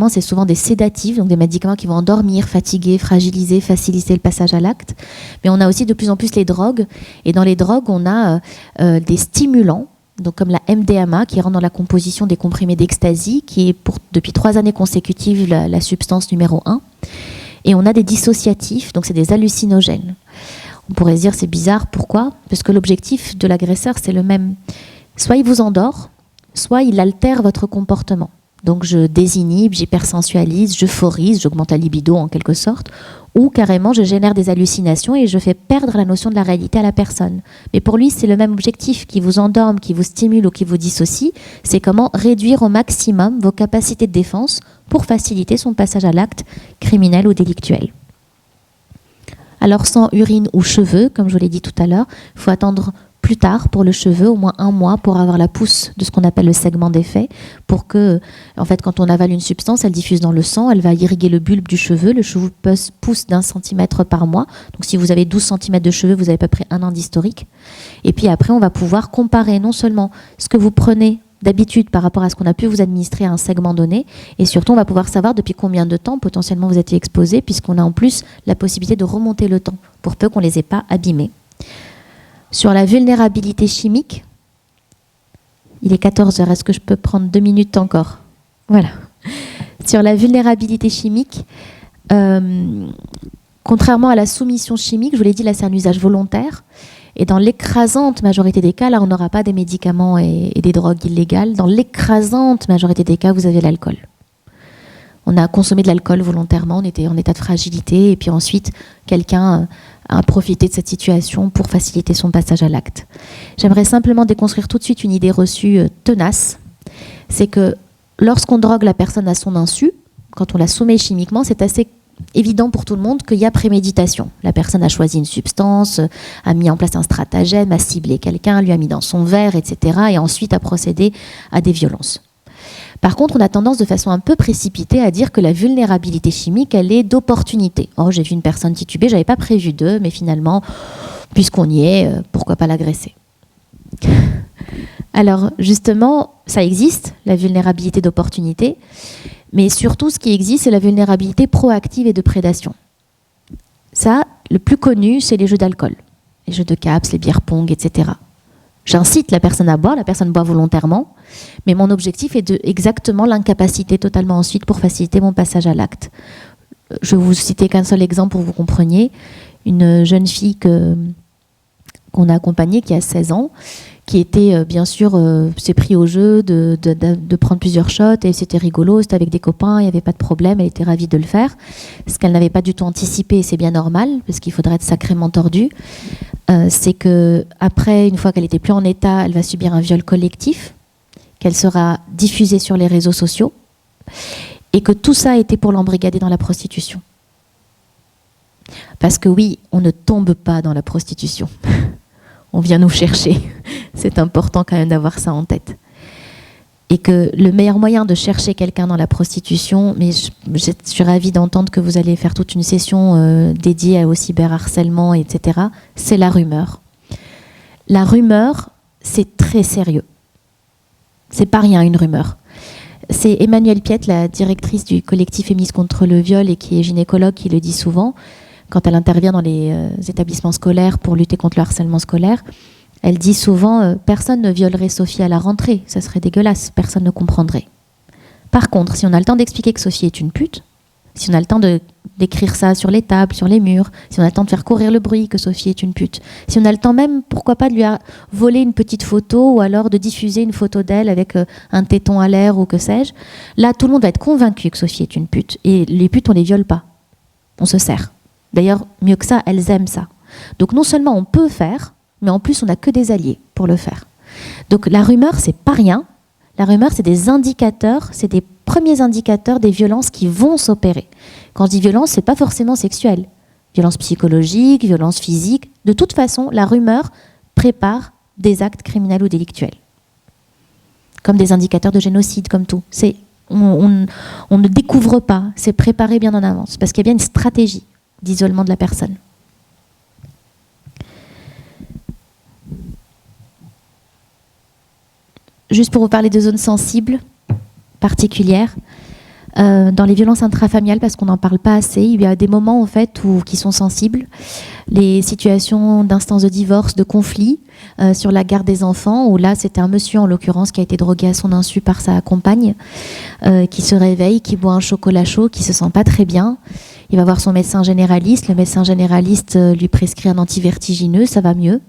c'est souvent des sédatifs, donc des médicaments qui vont endormir, fatiguer, fragiliser, faciliter le passage à l'acte. Mais on a aussi de plus en plus les drogues, et dans les drogues, on a des stimulants, donc comme la MDMA, qui rentre dans la composition des comprimés d'ecstasy, qui est depuis 3 années consécutives la substance numéro 1. Et on a des dissociatifs, donc c'est des hallucinogènes. On pourrait se dire c'est bizarre, pourquoi ? Parce que l'objectif de l'agresseur, c'est le même. Soit il vous endort, soit il altère votre comportement. Donc je désinhibe, j'hypersensualise, j'euphorise, j'augmente la libido en quelque sorte, ou carrément je génère des hallucinations et je fais perdre la notion de la réalité à la personne. Mais pour lui, c'est le même objectif, qui vous endorme, qui vous stimule ou qui vous dissocie, c'est comment réduire au maximum vos capacités de défense pour faciliter son passage à l'acte criminel ou délictuel. Alors sans urine ou cheveux, comme je vous l'ai dit tout à l'heure, il faut attendre plus tard pour le cheveu, au moins 1 mois, pour avoir la pousse de ce qu'on appelle le segment d'effet, pour que, en fait, quand on avale une substance, elle diffuse dans le sang, elle va irriguer le bulbe du cheveu. Le cheveu pousse d'1 centimètre par mois. Donc si vous avez 12 cm de cheveux, vous avez à peu près 1 an d'historique. Et puis après, on va pouvoir comparer non seulement ce que vous prenez d'habitude par rapport à ce qu'on a pu vous administrer à un segment donné, et surtout on va pouvoir savoir depuis combien de temps potentiellement vous êtes exposé, puisqu'on a en plus la possibilité de remonter le temps, pour peu qu'on ne les ait pas abîmés. Sur la vulnérabilité chimique, il est 14h, est-ce que je peux prendre 2 minutes encore ? Voilà. Sur la vulnérabilité chimique, contrairement à la soumission chimique, je vous l'ai dit, là c'est un usage volontaire, et dans l'écrasante majorité des cas, là on n'aura pas des médicaments et des drogues illégales, dans l'écrasante majorité des cas, vous avez l'alcool. On a consommé de l'alcool volontairement, on était en état de fragilité, et puis ensuite, quelqu'un a profité de cette situation pour faciliter son passage à l'acte. J'aimerais simplement déconstruire tout de suite une idée reçue tenace, c'est que lorsqu'on drogue la personne à son insu, quand on la soumet chimiquement, c'est assez évident pour tout le monde qu'il y a préméditation. La personne a choisi une substance, a mis en place un stratagème, a ciblé quelqu'un, lui a mis dans son verre, etc., et ensuite a procédé à des violences. Par contre, on a tendance de façon un peu précipitée à dire que la vulnérabilité chimique, elle est d'opportunité. Oh, j'ai vu une personne tituber, j'avais pas prévu d'eux, mais finalement, puisqu'on y est, pourquoi pas l'agresser ? Alors, justement, ça existe, la vulnérabilité d'opportunité, mais surtout, ce qui existe, c'est la vulnérabilité proactive et de prédation. Ça, le plus connu, c'est les jeux d'alcool, les jeux de caps, les bières pong, etc. J'incite la personne à boire, la personne boit volontairement, mais mon objectif est de exactement l'incapacité totalement ensuite pour faciliter mon passage à l'acte. Je vais vous citer qu'un seul exemple pour que vous compreniez. Une jeune fille qu'on a accompagnée qui a 16 ans, qui était bien sûr, s'est pris au jeu de prendre plusieurs shots, et c'était rigolo, c'était avec des copains, il n'y avait pas de problème, elle était ravie de le faire. Ce qu'elle n'avait pas du tout anticipé, et c'est bien normal, parce qu'il faudrait être sacrément tordu, c'est qu'après, une fois qu'elle n'était plus en état, elle va subir un viol collectif, qu'elle sera diffusée sur les réseaux sociaux, et que tout ça était pour l'embrigader dans la prostitution. Parce que oui, on ne tombe pas dans la prostitution. On vient nous chercher. C'est important quand même d'avoir ça en tête. Et que le meilleur moyen de chercher quelqu'un dans la prostitution, mais je suis ravie d'entendre que vous allez faire toute une session dédiée au cyberharcèlement, etc., c'est la rumeur. La rumeur, c'est très sérieux. C'est pas rien, une rumeur. C'est Emmanuelle Piette, la directrice du collectif Féministes contre le viol et qui est gynécologue, qui le dit souvent quand elle intervient dans les établissements scolaires pour lutter contre le harcèlement scolaire. Elle dit souvent personne ne violerait Sophie à la rentrée, ça serait dégueulasse, personne ne comprendrait. Par contre, si on a le temps d'expliquer que Sophie est une pute, si on a le temps d'écrire ça sur les tables, sur les murs, si on a le temps de faire courir le bruit que Sophie est une pute, si on a le temps même, pourquoi pas, de lui voler une petite photo ou alors de diffuser une photo d'elle avec un téton à l'air ou que sais-je, là, tout le monde va être convaincu que Sophie est une pute. Et les putes, on les viole pas. On se sert. D'ailleurs, mieux que ça, elles aiment ça. Donc non seulement on peut faire, mais en plus, on n'a que des alliés pour le faire. Donc la rumeur, c'est pas rien. La rumeur, c'est des indicateurs, c'est des premiers indicateurs des violences qui vont s'opérer. Quand je dis violence, c'est pas forcément sexuel. Violence psychologique, violence physique. De toute façon, la rumeur prépare des actes criminels ou délictuels. Comme des indicateurs de génocide, comme tout. On ne découvre pas, c'est préparé bien en avance, parce qu'il y a bien une stratégie d'isolement de la personne. Juste pour vous parler de zones sensibles, particulières, dans les violences intrafamiliales, parce qu'on n'en parle pas assez, il y a des moments en fait qui sont sensibles. Les situations d'instance de divorce, de conflit sur la garde des enfants, où là c'était un monsieur en l'occurrence qui a été drogué à son insu par sa compagne, qui se réveille, qui boit un chocolat chaud, qui se sent pas très bien. Il va voir son médecin généraliste, le médecin généraliste lui prescrit un antivertigineux, ça va mieux.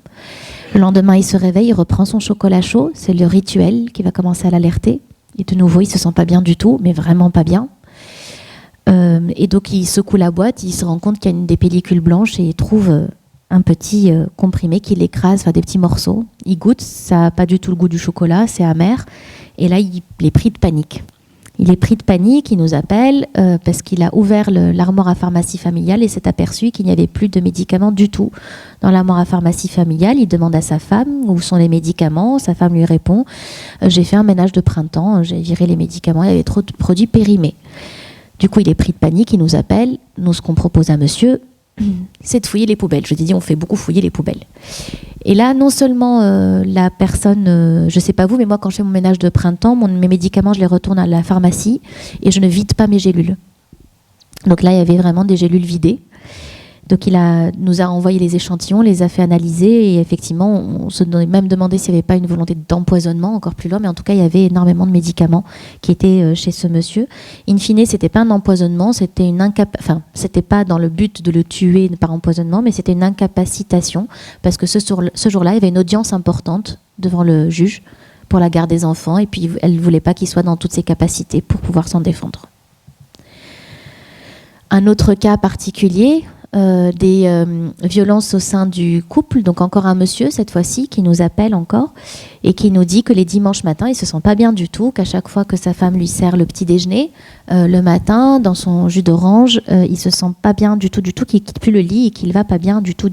Le lendemain, il se réveille, il reprend son chocolat chaud, c'est le rituel qui va commencer à l'alerter. Et de nouveau, il se sent pas bien du tout, mais vraiment pas bien. Et donc, il secoue la boîte, il se rend compte qu'il y a des pellicules blanches et il trouve un petit comprimé qu'il écrase, enfin des petits morceaux. Il goûte, ça n'a pas du tout le goût du chocolat, c'est amer. Et là, il est pris de panique. Il est pris de panique, il nous appelle parce qu'il a ouvert l'armoire à pharmacie familiale et s'est aperçu qu'il n'y avait plus de médicaments du tout dans l'armoire à pharmacie familiale. Il demande à sa femme où sont les médicaments. Sa femme lui répond j'ai fait un ménage de printemps, j'ai viré les médicaments, il y avait trop de produits périmés. Du coup, il est pris de panique, il nous appelle. Nous, ce qu'on propose à monsieur, c'est de fouiller les poubelles. Je t'ai dit, on fait beaucoup fouiller les poubelles. Et là, non seulement la personne, je ne sais pas vous, mais moi, quand je fais mon ménage de printemps, mes médicaments, je les retourne à la pharmacie et je ne vide pas mes gélules. Donc là, il y avait vraiment des gélules vidées. Donc il nous a envoyé les échantillons, les a fait analyser et effectivement, on se même demandé s'il n'y avait pas une volonté d'empoisonnement encore plus loin, mais en tout cas, il y avait énormément de médicaments qui étaient chez ce monsieur. In fine, c'était pas un empoisonnement, c'était c'était pas dans le but de le tuer par empoisonnement, mais c'était une incapacitation parce que ce jour-là, il y avait une audience importante devant le juge pour la garde des enfants et puis elle ne voulait pas qu'il soit dans toutes ses capacités pour pouvoir s'en défendre. Un autre cas particulier, des violences au sein du couple, donc encore un monsieur cette fois-ci qui nous appelle encore et qui nous dit que les dimanches matins il se sent pas bien du tout, qu'à chaque fois que sa femme lui sert le petit déjeuner le matin dans son jus d'orange, il se sent pas bien du tout, qu'il quitte plus le lit et qu'il va pas bien du tout.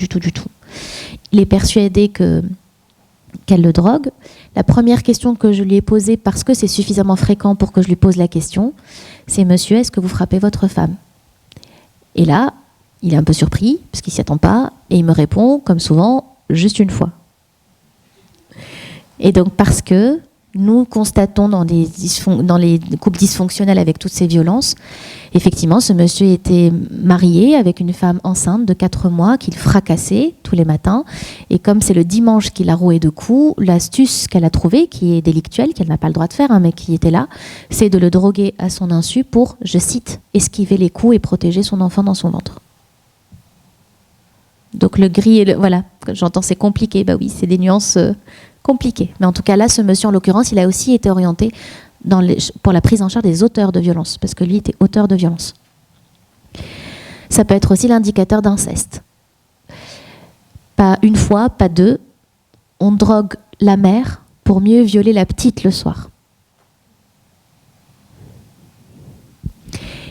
Il est persuadé qu'elle le drogue. La première question que je lui ai posée, parce que c'est suffisamment fréquent pour que je lui pose la question, c'est monsieur, est-ce que vous frappez votre femme? Et là, il est un peu surpris, parce qu'il ne s'y attend pas, et il me répond, comme souvent, juste une fois. Et donc, parce que nous constatons dans les couples dysfonctionnels avec toutes ces violences, effectivement, ce monsieur était marié avec une femme enceinte de 4 mois qu'il fracassait tous les matins. Et comme c'est le dimanche qu'il a roué de coups, l'astuce qu'elle a trouvée, qui est délictuelle, qu'elle n'a pas le droit de faire, mais qui était là, c'est de le droguer à son insu pour, je cite, esquiver les coups et protéger son enfant dans son ventre. Donc le gris et voilà, j'entends c'est compliqué, bah oui, c'est des nuances compliquées. Mais en tout cas là, ce monsieur en l'occurrence, il a aussi été orienté pour la prise en charge des auteurs de violence, parce que lui était auteur de violence. Ça peut être aussi l'indicateur d'inceste. Pas une fois, pas deux, on drogue la mère pour mieux violer la petite le soir.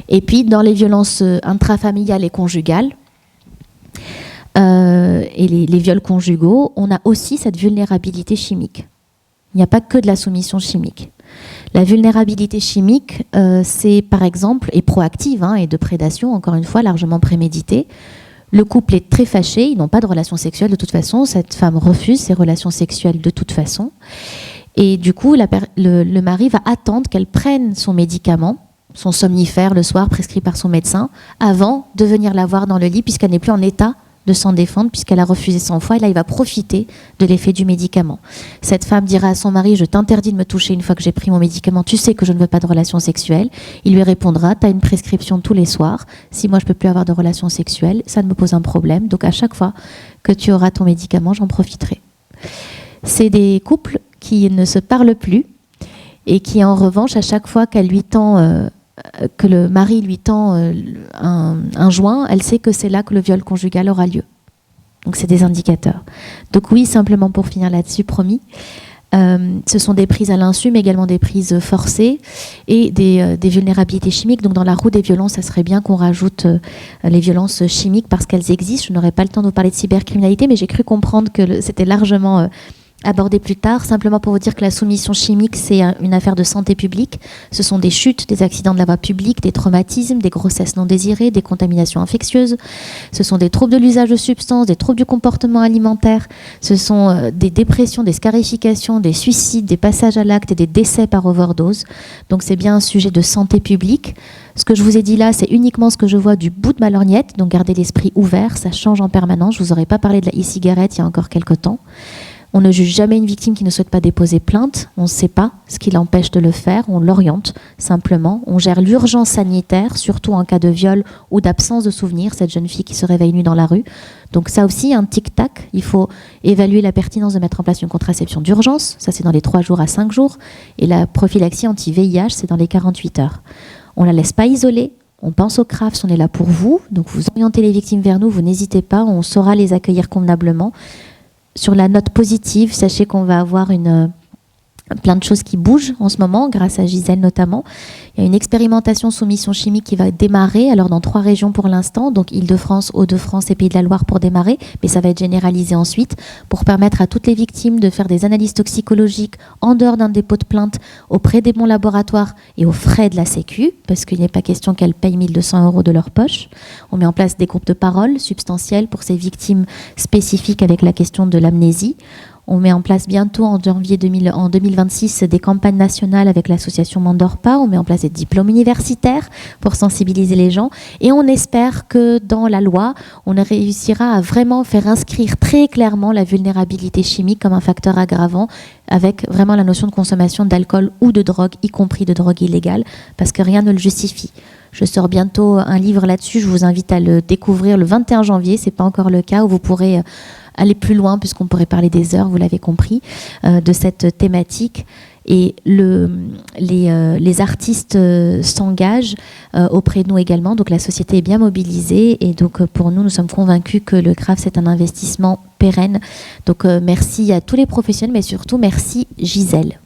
Et puis dans les violences intrafamiliales et conjugales, et les viols conjugaux, on a aussi cette vulnérabilité chimique. Il n'y a pas que de la soumission chimique. La vulnérabilité chimique, c'est par exemple, et proactive, et de prédation, encore une fois, largement préméditée. Le couple est très fâché, ils n'ont pas de relations sexuelles de toute façon, cette femme refuse ces relations sexuelles de toute façon. Et du coup, le mari va attendre qu'elle prenne son médicament, son somnifère le soir prescrit par son médecin, avant de venir la voir dans le lit, puisqu'elle n'est plus en état de s'en défendre, puisqu'elle a refusé 100 fois. Et là, il va profiter de l'effet du médicament. Cette femme dira à son mari: je t'interdis de me toucher une fois que j'ai pris mon médicament, tu sais que je ne veux pas de relations sexuelles. Il lui répondra: tu as une prescription tous les soirs, si moi je ne peux plus avoir de relations sexuelles, ça ne me pose un problème, donc à chaque fois que tu auras ton médicament, j'en profiterai. C'est des couples qui ne se parlent plus et qui, en revanche, à chaque fois qu'elle lui tend... que le mari lui tend un joint, elle sait que c'est là que le viol conjugal aura lieu. Donc c'est des indicateurs. Donc oui, simplement pour finir là-dessus, promis, ce sont des prises à l'insu, mais également des prises forcées et des vulnérabilités chimiques. Donc dans la roue des violences, ça serait bien qu'on rajoute les violences chimiques parce qu'elles existent. Je n'aurai pas le temps de vous parler de cybercriminalité, mais j'ai cru comprendre que c'était largement... abordé plus tard, simplement pour vous dire que la soumission chimique, c'est une affaire de santé publique. Ce sont des chutes, des accidents de la voie publique, des traumatismes, des grossesses non désirées, des contaminations infectieuses. Ce sont des troubles de l'usage de substances, des troubles du comportement alimentaire. Ce sont des dépressions, des scarifications, des suicides, des passages à l'acte et des décès par overdose. Donc c'est bien un sujet de santé publique. Ce que je vous ai dit là, c'est uniquement ce que je vois du bout de ma lorgnette. Donc gardez l'esprit ouvert, ça change en permanence. Je ne vous aurais pas parlé de la e-cigarette il y a encore quelques temps. On ne juge jamais une victime qui ne souhaite pas déposer plainte. On ne sait pas ce qui l'empêche de le faire. On l'oriente simplement. On gère l'urgence sanitaire, surtout en cas de viol ou d'absence de souvenir. Cette jeune fille qui se réveille nue dans la rue. Donc ça aussi, un tic-tac. Il faut évaluer la pertinence de mettre en place une contraception d'urgence. Ça, c'est dans les 3 jours à 5 jours. Et la prophylaxie anti-VIH, c'est dans les 48 heures. On ne la laisse pas isolée. On pense au CRAFS, on est là pour vous. Donc vous orientez les victimes vers nous, vous n'hésitez pas. On saura les accueillir convenablement. Sur la note positive, sachez qu'on va avoir plein de choses qui bougent en ce moment, grâce à Gisèle notamment. Il y a une expérimentation soumission chimique qui va démarrer, alors dans 3 régions pour l'instant, donc Île-de-France, Hauts-de-France et Pays de la Loire pour démarrer, mais ça va être généralisé ensuite, pour permettre à toutes les victimes de faire des analyses toxicologiques en dehors d'un dépôt de plainte, auprès des bons laboratoires et aux frais de la Sécu, parce qu'il n'est pas question qu'elles payent 1 200 € de leur poche. On met en place des groupes de parole substantiels pour ces victimes spécifiques avec la question de l'amnésie. On met en place bientôt en 2026 des campagnes nationales avec l'association Mandorpa. On met en place des diplômes universitaires pour sensibiliser les gens. Et on espère que dans la loi, on réussira à vraiment faire inscrire très clairement la vulnérabilité chimique comme un facteur aggravant, avec vraiment la notion de consommation d'alcool ou de drogue, y compris de drogue illégale, parce que rien ne le justifie. Je sors bientôt un livre là-dessus. Je vous invite à le découvrir le 21 janvier. Ce n'est pas encore le cas, où vous pourrez aller plus loin, puisqu'on pourrait parler des heures, vous l'avez compris, de cette thématique. Et les artistes s'engagent auprès de nous également, donc la société est bien mobilisée, et donc pour nous sommes convaincus que le CRAFS c'est un investissement pérenne. Donc merci à tous les professionnels, mais surtout merci Gisèle.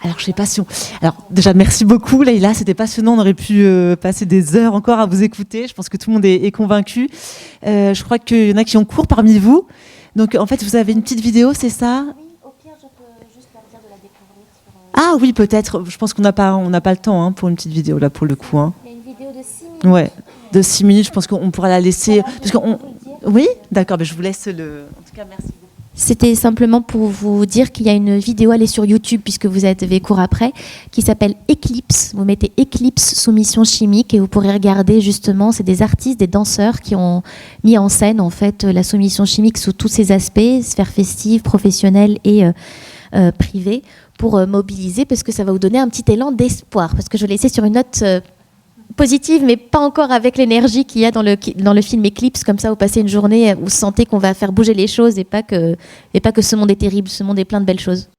Alors, je sais pas si Alors, déjà, merci beaucoup, Leïla. C'était passionnant. On aurait pu passer des heures encore à vous écouter. Je pense que tout le monde est convaincu. Je crois qu'il y en a qui ont cours parmi vous. Donc, en fait, vous avez une petite vidéo, c'est ça ? Oui, au pire, je peux juste leur dire de la découvrir. Ah oui, peut-être. Je pense qu'on n'a pas le temps pour une petite vidéo, là, pour le coup. Il y a une vidéo de 6 minutes. Ouais, de 6 minutes. Je pense qu'on pourra la laisser... Oui, d'accord. Je vous laisse le... En tout cas, merci beaucoup. C'était simplement pour vous dire qu'il y a une vidéo, elle est sur YouTube puisque vous avez cours après, qui s'appelle Eclipse. Vous mettez Eclipse soumission chimique et vous pourrez regarder justement, c'est des artistes, des danseurs qui ont mis en scène en fait la soumission chimique sous tous ses aspects, sphère festive, professionnelle et privée, pour mobiliser, parce que ça va vous donner un petit élan d'espoir, parce que je l'ai laissé sur une note positive, mais pas encore avec l'énergie qu'il y a dans le film Eclipse. Comme ça, vous passez une journée où vous sentez qu'on va faire bouger les choses et pas que ce monde est terrible. Ce monde est plein de belles choses.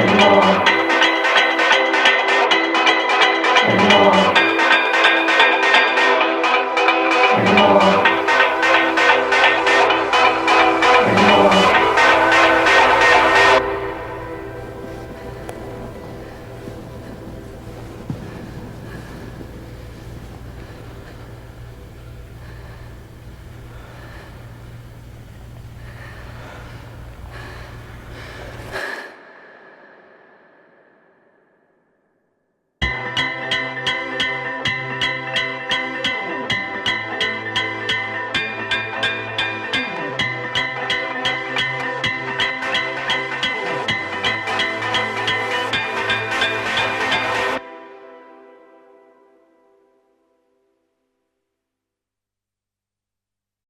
more.